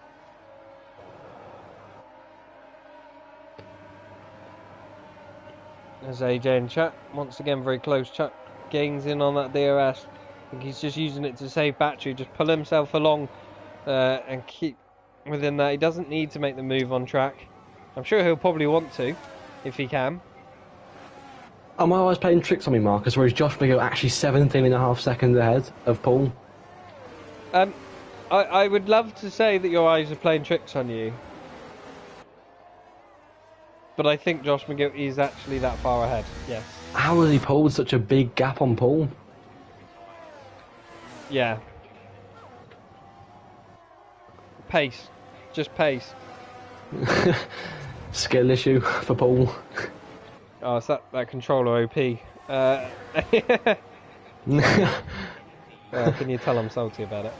As AJ and Chuck once again very close. Chuck gains in on that DRS. I think he's just using it to save battery, just pull himself along and keep within that. He doesn't need to make the move on track. I'm sure he'll probably want to if he can. Am I always playing tricks on me, Marcus, or is Josh Vigo actually 17.5 seconds ahead of Paul? I would love to say that your eyes are playing tricks on you, but I think Josh McGill is actually that far ahead, yes. How has he pulled such a big gap on Paul? Yeah. Pace. Just pace. Skill issue for Paul. Oh, it's that controller OP. Can you tell I'm salty about it?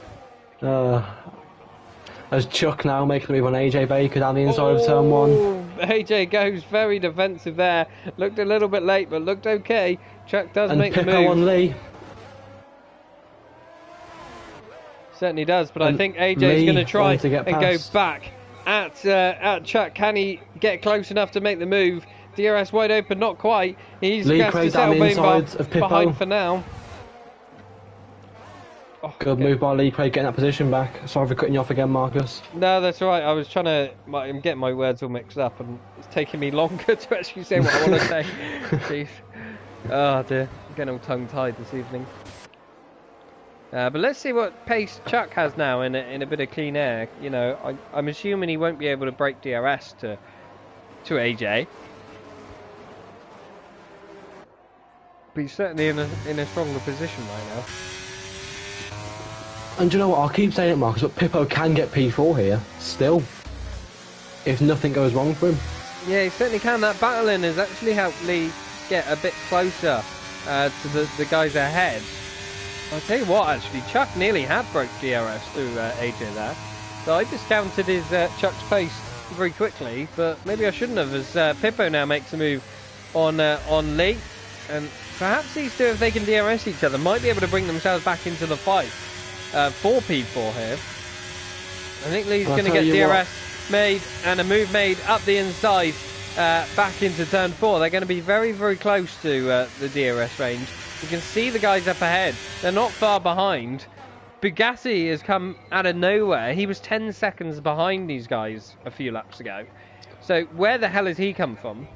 As Chuck now making the move on AJ Baker down the inside of turn 1. AJ goes very defensive there. Looked a little bit late, but looked okay. Chuck does and make the Pippo move. on Lee. Certainly does, but And I think AJ is going to try and go past. back at Chuck. Can he get close enough to make the move? DRS wide open, not quite. He's Lee cast Craig his down the elbow inside of Pippo. behind for now. Oh, Good move by Lee Craig, getting that position back. Sorry for cutting you off again, Marcus. No, that's all right. I was trying to... I'm getting my words all mixed up, and it's taking me longer to actually say what I want to say. Jeez. Oh, dear. I'm getting all tongue-tied this evening. But let's see what pace Chuck has now in a bit of clean air. You know, I'm assuming he won't be able to break DRS to AJ. But he's certainly in a stronger position right now. And do you know what? I'll keep saying it, Marcus, but Pippo can get P4 here, still. If nothing goes wrong for him. Yeah, he certainly can. That battling has actually helped Lee get a bit closer to the guys ahead. I'll tell you what, actually, Chuck nearly had broke DRS through AJ there. So I discounted his Chuck's pace very quickly, but maybe I shouldn't have, as Pippo now makes a move on Lee. And perhaps these two, if they can DRS each other, might be able to bring themselves back into the fight for P4 here. I think Lee's going to get DRS made and a move made up the inside back into turn 4. They're going to be very, very close to the DRS range. You can see the guys up ahead. They're not far behind. Bugatti has come out of nowhere. He was 10 seconds behind these guys a few laps ago. So where the hell has he come from?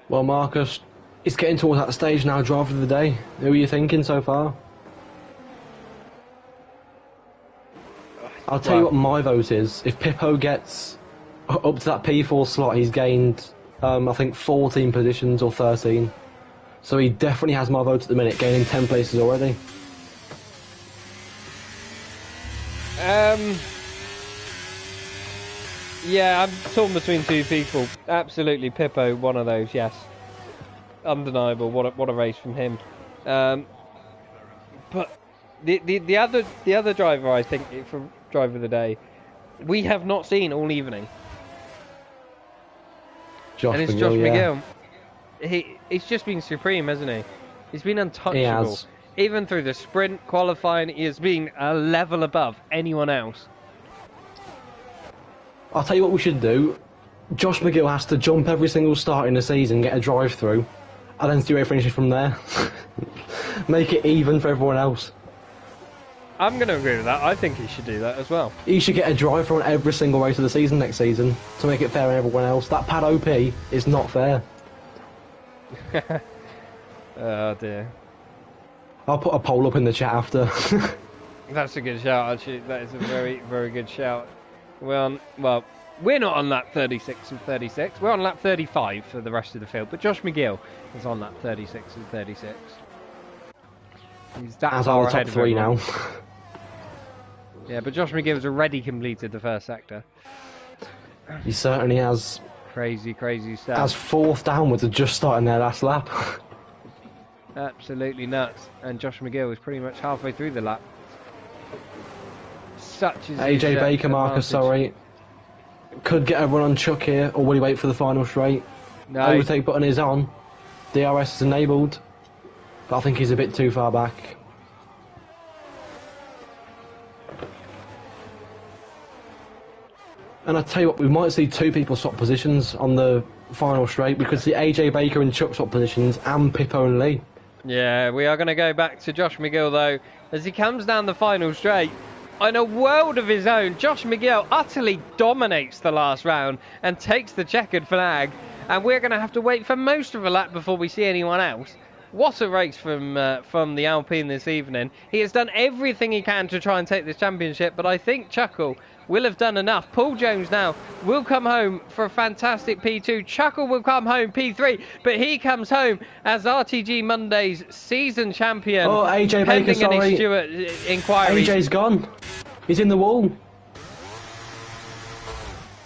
Well, Marcus, it's getting towards that stage now, driver of the day. Who are you thinking so far? I'll tell you what my vote is. If Pippo gets up to that P4 slot, he's gained, I think, 14 positions or 13. So he definitely has my vote at the minute, gaining 10 places already. Yeah, I'm torn between two people. Absolutely, Pippo, one of those, yes. Undeniable, what a race from him. But the other driver, I think, for driver of the day, we have not seen all evening. Josh McGill. He's just been supreme, hasn't he? He's been untouchable. He has. Even through the sprint qualifying, he has been a level above anyone else. I'll tell you what we should do. Josh McGill has to jump every single start in the season, get a drive-through, and then see where he finishes from there. Make it even for everyone else. I'm going to agree with that. I think he should do that as well. He should get a drive-through on every single race of the season next season to make it fair on everyone else. That pad OP is not fair. Oh dear. I'll put a poll up in the chat after. That's a good shout, actually. That is a very, very good shout. Well, we're not on lap 36 and 36. We're on lap 35 for the rest of the field. But Josh McGill is on lap 36 and 36. He's that far ahead of everyone. Top 3 now. Yeah, but Josh McGill has already completed the first sector. He certainly has. Crazy, crazy stuff. As 4th downwards are just starting their last lap. Absolutely nuts. And Josh McGill is pretty much halfway through the lap. Such is AJ Baker, Marcus, sorry. Could get a run on Chuck here, or will he wait for the final straight? No. Overtake button is on. DRS is enabled. But I think he's a bit too far back. And I tell you what, we might see 2 people swap positions on the final straight. We could see AJ Baker and Chuck swap positions, and Pippo and Lee. Yeah, we are going to go back to Josh McGill though, as he comes down the final straight. In a world of his own, Josh McGill utterly dominates the last round and takes the checkered flag. And we're going to have to wait for most of a lap before we see anyone else. What a race from the Alpine this evening. He has done everything he can to try and take this championship, but I think Chuckle will have done enough. Paul Jones now will come home for a fantastic P2. Chuckle will come home P3, but he comes home as RTG Monday's season champion. Oh, AJ Baker, sorry. Any Stewart inquiries. AJ's gone. He's in the wall.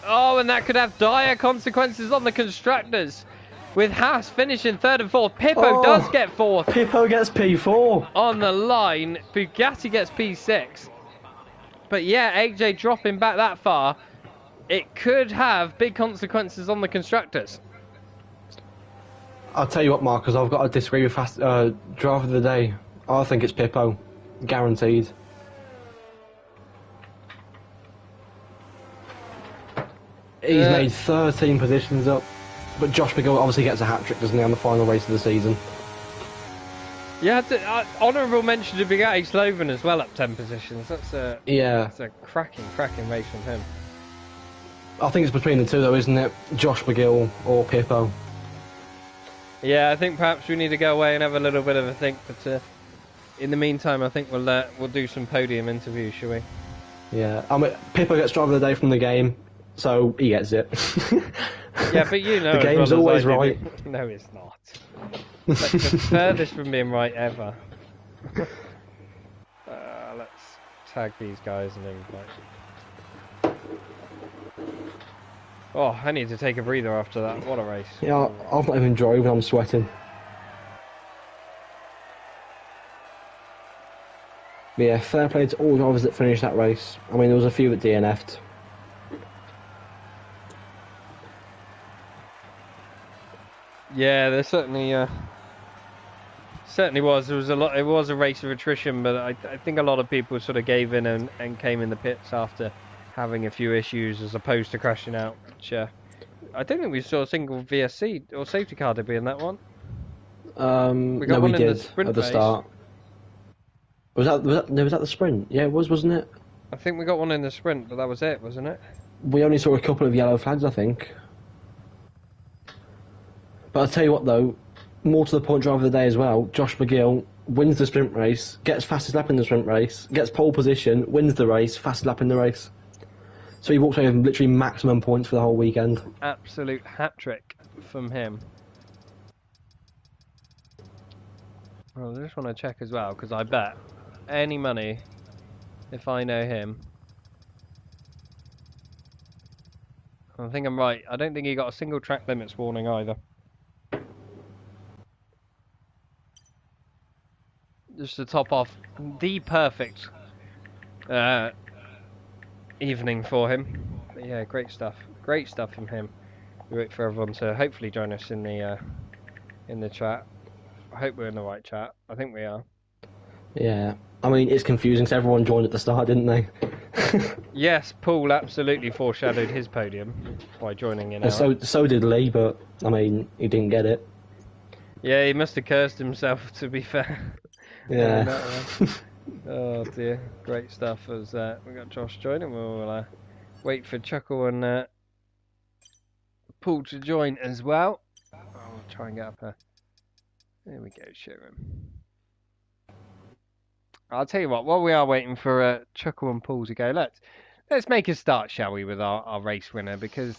Oh, and that could have dire consequences on the constructors. With Haas finishing 3rd and 4th, Pippo does get 4th. Pippo gets P4. On the line, Bugatti gets P6. But yeah, AJ dropping back that far, it could have big consequences on the constructors. I'll tell you what, Marcus, I've got to disagree with driver of the day. I think it's Pippo. Guaranteed. He's made 13 positions up. But Josh McGill obviously gets a hat-trick, doesn't he, on the final race of the season? Yeah, honourable mention to Bugatti Sloven as well, up 10 positions. That's a cracking race from him. I think it's between the two, though, isn't it? Josh McGill or Pippo. Yeah, I think perhaps we need to go away and have a little bit of a think. But in the meantime, I think we'll do some podium interviews, shall we? Yeah, I mean, Pippo gets driver of the day from the game, so he gets it. Yeah, but you know, the game's always right. No, it's not. It's like the furthest from being right ever. Let's tag these guys and invite. Oh, I need to take a breather after that. What a race. Yeah, I've not even drove and I'm sweating. But yeah, fair play to all drivers that finished that race. I mean, there was a few that DNF'd. Yeah, there certainly was. There was a lot. It was a race of attrition, but I think a lot of people sort of gave in and came in the pits after having a few issues, as opposed to crashing out. Which I don't think we saw a single VSC or safety car to be in that one. We got No, we one in the did sprint at the race. start. Was that the sprint? Yeah, it was, wasn't it? I think we got one in the sprint, but that was it, wasn't it? We only saw a couple of yellow flags, I think. But I'll tell you what, though, more to the point driver of the day as well. Josh McGill wins the sprint race, gets fastest lap in the sprint race, gets pole position, wins the race, fastest lap in the race. So he walks away with literally maximum points for the whole weekend. Absolute hat trick from him. Well, I just want to check as well, because I bet any money, if I know him, I think I'm right. I don't think he got a single track limits warning either. Just to top off the perfect evening for him. But yeah, great stuff. Great stuff from him. We wait for everyone to hopefully join us in the chat. I hope we're in the right chat. I think we are. Yeah. I mean, it's confusing because everyone joined at the start, didn't they? Yes, Paul absolutely foreshadowed his podium by joining in. And so did Lee, but I mean, he didn't get it. Yeah, he must have cursed himself, to be fair. Yeah. Oh dear, great stuff. As we got Josh joining, we'll wait for Chuckle and Paul to join as well. I'll try and get up a. There we go, showroom. I'll tell you what. While we are waiting for Chuckle and Paul to go, let's make a start, shall we, with our race winner? Because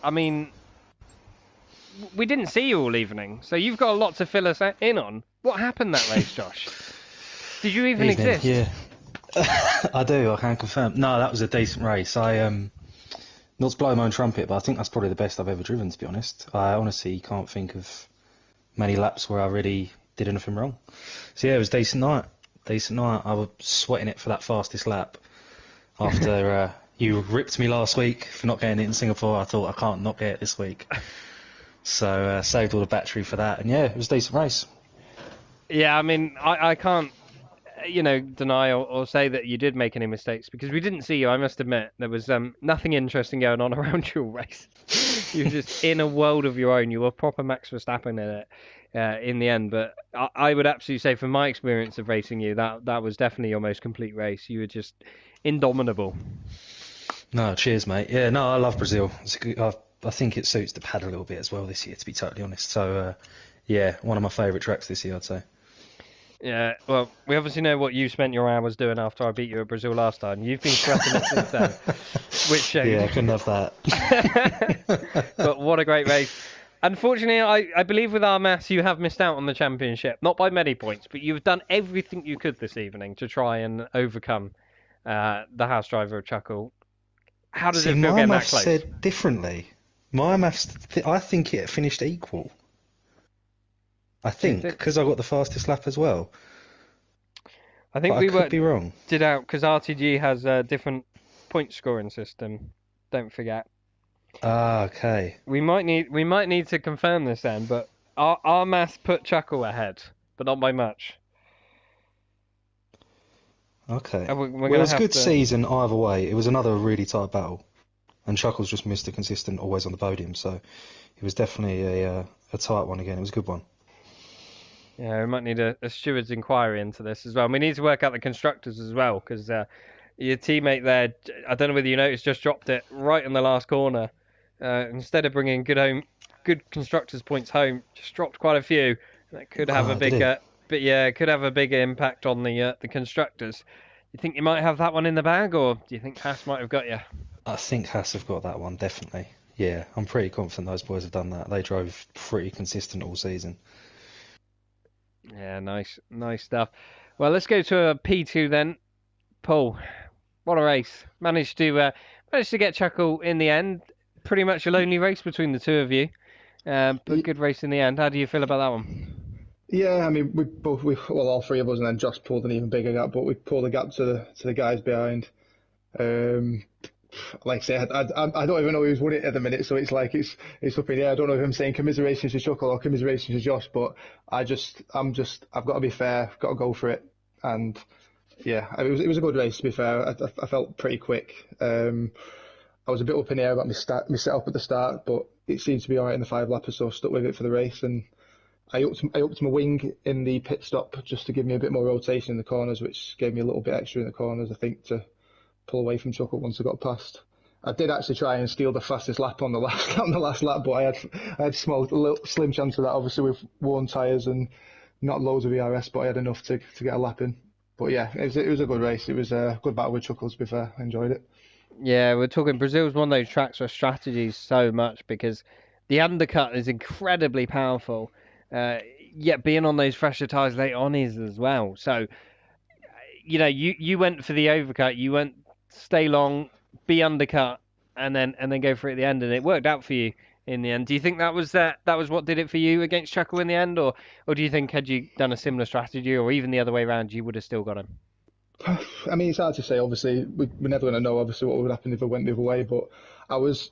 I mean, we didn't see you all evening, so you've got a lot to fill us in on. What happened that race, Josh? Did you even exist? Yeah, I do. I can confirm. No, that was a decent race. Not to blow my own trumpet, but I think that's probably the best I've ever driven, to be honest. I honestly can't think of many laps where I really did anything wrong. So yeah, it was a decent night. Decent night. I was sweating it for that fastest lap after you ripped me last week for not getting it in Singapore. I thought I can't not get it this week. So saved all the battery for that, and yeah, it was a decent race. Yeah, I mean, I can't, deny or say that you did make any mistakes because we didn't see you. I must admit, there was nothing interesting going on around your race. You were just in a world of your own. You were proper Max Verstappen in it in the end. But I would absolutely say, from my experience of racing you, that was definitely your most complete race. You were just indomitable. No, cheers, mate. Yeah, no, I love Brazil. It's a good, I think it suits the pad a little bit as well this year, to be totally honest. So, yeah, one of my favourite tracks this year, I'd say. Yeah, well, we obviously know what you spent your hours doing after I beat you at Brazil last time. You've been sweating it since then, which showed. Yeah, I couldn't have that. But what a great race. Unfortunately, I believe with our maths you have missed out on the championship. Not by many points, but you've done everything you could this evening to try and overcome the house driver of Chuckle. How does it feel getting that close? Said differently. My maths, I think it finished equal. I think, because I got the fastest lap as well. I think but we could be wrong. Did out because RTG has a different point scoring system. Don't forget. Ah, okay. We might need to confirm this then, but our maths put Chuckle ahead, but not by much. Okay. Well, it was a good season either way. It was another really tight battle, and Chuckle's just Mr. Consistent, always on the podium. So it was definitely a tight one again. It was a good one. Yeah, we might need a steward's inquiry into this as well. And we need to work out the constructors as well, because your teammate there, I don't know whether you noticed, just dropped it right in the last corner. Instead of bringing good constructors points home, just dropped quite a few. That could have a big impact on the constructors. You think you might have that one in the bag, or do you think Haas might have got you? I think Haas have got that one, definitely. Yeah, I'm pretty confident those boys have done that. They drove pretty consistent all season. Yeah, nice stuff. Well, let's go to a P2 then. Paul, what a race! Managed to get Chuckle in the end. pretty much a lonely race between the two of you, but good race in the end. How do you feel about that one? Yeah, I mean, well, all three of us, and then Josh pulled an even bigger gap, but we pulled a gap to the guys behind. Um, like I say, I don't even know who's won it at the minute, so it's like it's up in the air. I don't know if I'm saying commiserations to Chuckle or commiserations to Josh, but I've got to be fair, got to go for it, and yeah, it was a good race to be fair. I felt pretty quick. I was a bit up in the air about my setup at the start, but it seemed to be alright in the 5 lappers, so I stuck with it for the race, and I upped my wing in the pit stop just to give me a bit more rotation in the corners, which gave me a little bit extra in the corners, I think, to pull away from Chuckle once I got past. I did actually try and steal the fastest lap on the last lap, but I had slim chance of that, obviously with worn tyres and not loads of ERS, but I had enough to get a lap in. But yeah, it was a good race. It was a good battle with Chuckle, to be fair. I enjoyed it. Yeah, we're talking Brazil's one of those tracks where strategy is so much because the undercut is incredibly powerful, yet being on those fresher tyres late on is as well. So, you went for the overcut, you went stay long, be undercut, and then go for it at the end, and it worked out for you in the end. Do you think that was what did it for you against Chuckle in the end, or do you think had you done a similar strategy, or even the other way around, you would have still got him? I mean, it's hard to say. Obviously, we're never going to know. Obviously, what would happen if it went the other way. But I was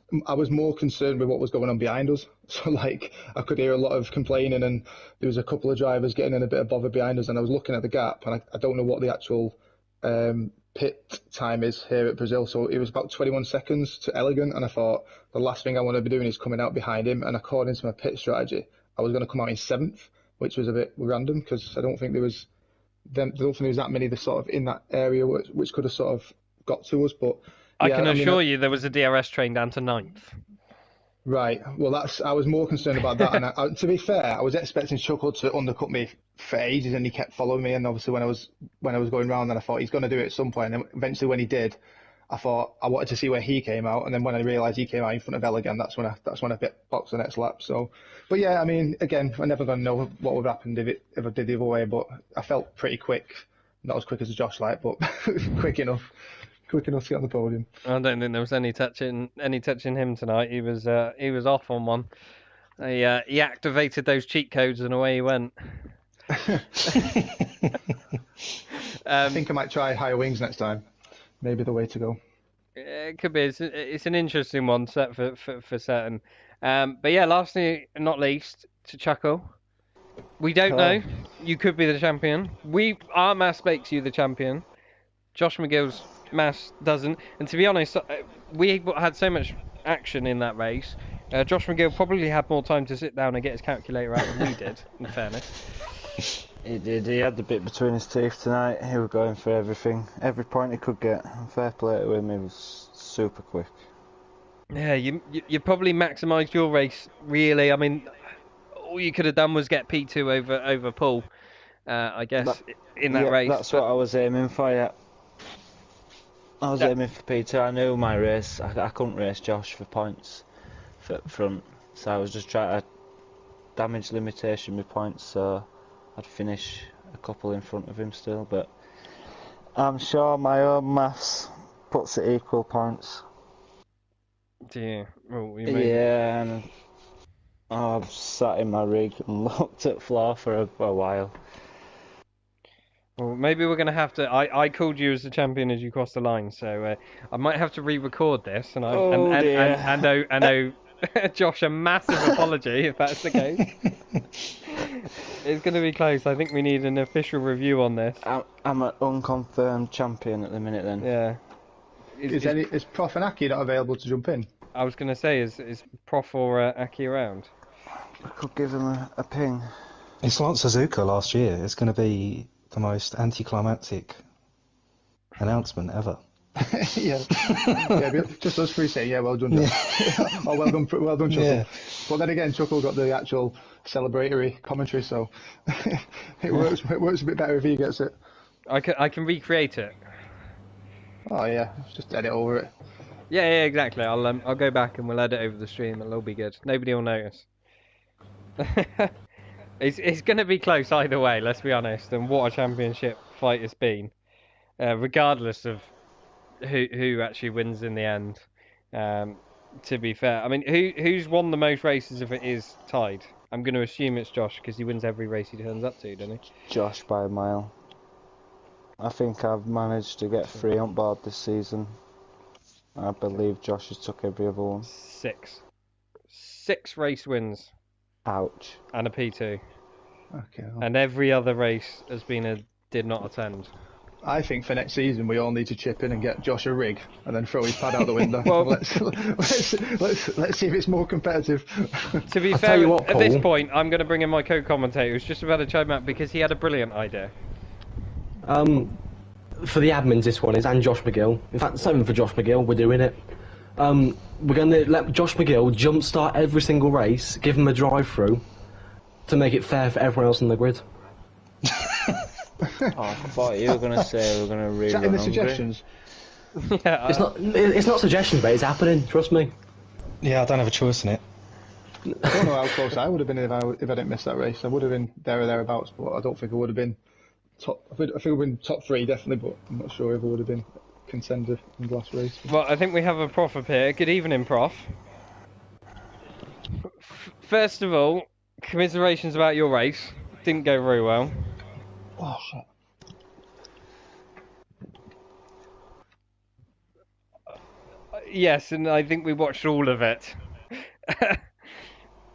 more concerned with what was going on behind us. So, like, I could hear a lot of complaining, and there was a couple of drivers getting in a bit of bother behind us. And I was looking at the gap, and I don't know what the actual pit time is here at Brazil. So it was about 21 seconds to Elegant, and I thought the last thing I want to be doing is coming out behind him. And according to my pit strategy, I was going to come out in 7th, which was a bit random because I don't think there was that many that sort of in that area which could have sort of got to us. But I can assure you there was a DRS train down to 9th. Right. Well, I was more concerned about that. And to be fair, I was expecting Chuckle to undercut me for ages, and he kept following me. And obviously, when I was going round, then I thought he's going to do it at some point. And eventually, when he did, I thought I wanted to see where he came out. And then when I realised he came out in front of Elle again, that's when I bit boxed the next lap. So, but yeah, I mean, again, I'm never going to know what would happen if I did the other way. But I felt pretty quick, not as quick as Josh like, but quick enough to get on the podium. I don't think there was any touching him tonight. He was off on one. He activated those cheat codes and away he went. I think I might try higher wings next time. Maybe the way to go. It could be. It's an interesting one set for certain. But yeah, lastly, not least, to Chuckle. We don't know. You could be the champion. Our mass makes you the champion. Josh McGill's mass doesn't. And to be honest, we had so much action in that race. Josh McGill probably had more time to sit down and get his calculator out than we did, in fairness. He did. He had the bit between his teeth tonight. He was going for everything. Every point he could get. Fair play to him. He was super quick. Yeah, you probably maximised your race, really. I mean, all you could have done was get P2 over Paul, I guess, in that race. That's what I was aiming for, yeah. I was aiming for P2. I knew my race. I couldn't race Josh for points for front. So I was just trying to damage limitation with points so I'd finish a couple in front of him still. But I'm sure my own maths puts it equal points. Yeah, yeah, and I've sat in my rig and looked at floor for a while. Well, maybe we're going to have to... I called you as the champion as you crossed the line, so I might have to re-record this. And I owe Josh a massive apology if that's the case. It's going to be close. I think we need an official review on this. I'm an unconfirmed champion at the minute then. Yeah. Is Prof and Aki not available to jump in? I was going to say, is Prof or Aki around? I could give him a ping. It's like Suzuka last year. It's going to be the most anticlimactic announcement ever. yeah, just us three say, yeah, well done, Josh. Oh, well done, Chuckle. Yeah. But then again, Chuckle got the actual celebratory commentary, so it works a bit better if he gets it. I can recreate it. Oh yeah, just edit over it. Yeah, exactly. I'll go back and we'll edit over the stream. It'll all be good. Nobody will notice. It's going to be close either way. Let's be honest. And what a championship fight it's been, regardless of who actually wins in the end. To be fair, I mean, who's won the most races if it is tied? I'm going to assume it's Josh because he wins every race he turns up to, doesn't he? Josh by a mile. I think I've managed to get 3 on board this season. I believe Josh has took every other one. 6. 6 race wins. Ouch. And a P2. Okay. Well, And every other race has been a did not attend. I think for next season we all need to chip in and get Josh a rig and then throw his pad out the window. Well- let's see if it's more competitive. To be I'll fair, tell you what, at this Paul. point, I'm going to bring in my co-commentator who's just about to chime out because he had a brilliant idea. For the admins, this one is, and Josh McGill. In fact, same for Josh McGill. We're doing it. We're going to let Josh McGill jumpstart every single race, give him a drive-through to make it fair for everyone else on the grid. Oh, I thought you were going to say we were going to Is rerun that in the Hungary. suggestions? Yeah, It's not suggestions, but it's happening. Trust me. Yeah, I don't have a choice in it. I don't know how close I would have been if I didn't miss that race. I would have been there or thereabouts, but I don't think I would have been top. I think I would have been top 3 definitely, but I'm not sure if I would have been contender in the last race. Well, I think we have a prof up here. Good evening, prof. First of all, commiserations about your race. Didn't go very well. Oh shit. Yes, and I think we watched all of it.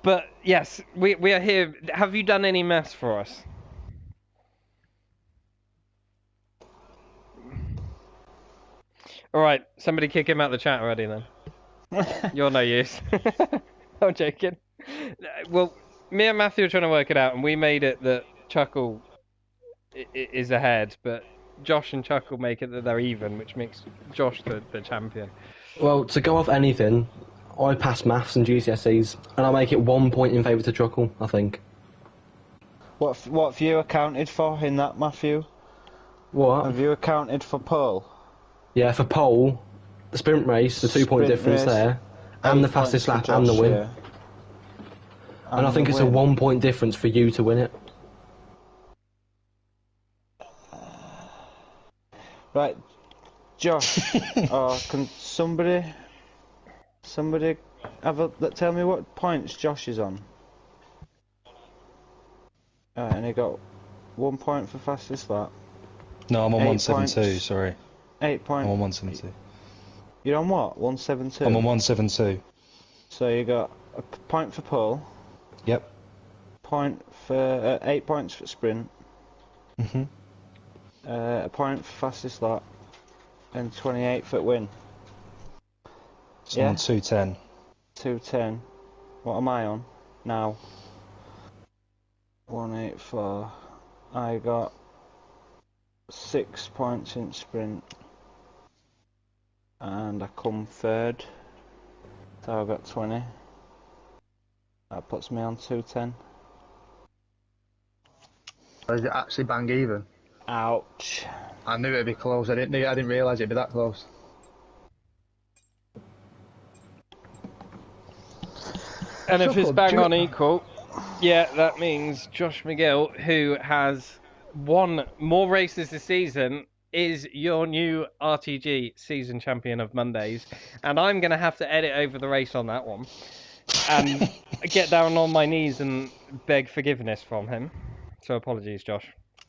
But yes, we are here. Have you done any maths for us? All right, somebody kick him out of the chat already then. You're no use. I'm joking. Well, me and Matthew are trying to work it out, and we made it that Chuckle is ahead, but Josh and Chuckle make it that they're even, which makes Josh the champion. Well, to go off anything, I pass maths and GCSEs, and I make it 1 point in favour to Chuckle, I think. What have you accounted for in that, Matthew? What? Have you accounted for pole? Yeah, for pole, the sprint race, the 2 point Sprint difference race, there, and 8 the fastest points lap for and the Josh, win. yeah. And I think the it's a win. 1 point difference for you to win it. Right, Josh. Can somebody tell me what points Josh is on? Right, and he got 1 point for fastest lap. No, I'm on 8 172, points. sorry. 8 points. I'm on 172. You're on what? 172. I'm on 172. So you got a point for pole, Yep. point for 8 points for sprint, Mhm. a point for fastest lap, and 28 for win. So Yeah. I'm on 210. 210. What am I on now? 184. I got 6 points in sprint, and I come third. So I got 20. That puts me on 210. Or is it actually bang even? Ouch. I knew it'd be close. I didn't realise it'd be that close. And if it's Chuckle, bang do you- on equal, yeah, that means Josh McGill, who has won more races this season, is your new RTG season champion of Mondays. And I'm going to have to edit over the race on that one and get down on my knees and beg forgiveness from him. So apologies, Josh.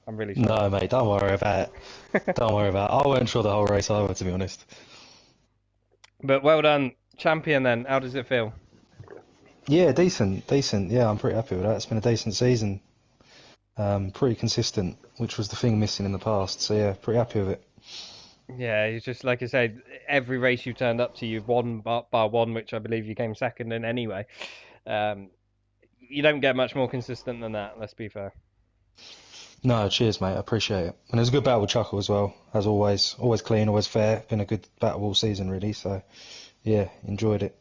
I'm really sorry. No, mate, don't worry about it. Don't worry about it. I weren't sure the whole race either, to be honest. But well done, champion then. How does it feel? Yeah, decent. Yeah, I'm pretty happy with that. It's been a decent season. Pretty consistent, which was the thing missing in the past. So yeah, pretty happy with it. Yeah, it's just like I said, every race you turned up to, you've won by one, which I believe you came second in anyway. You don't get much more consistent than that, let's be fair. No, cheers, mate. I appreciate it. And it was a good battle with Chuckle as well, as always. Always clean, always fair. Been a good battle all season, really. So yeah, enjoyed it.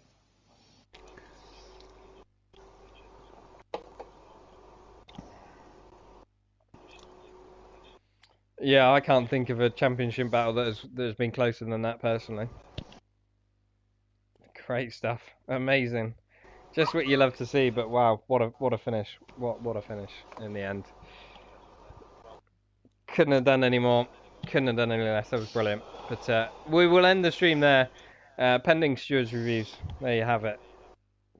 Yeah, I can't think of a championship battle that has been closer than that personally. Great stuff, amazing, just what you love to see. But wow, what a finish! What a finish in the end. Couldn't have done any more. Couldn't have done any less. That was brilliant. But we will end the stream there. Pending stewards reviews. There you have it.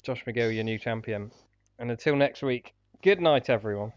Josh McGill, your new champion. And until next week, good night, everyone.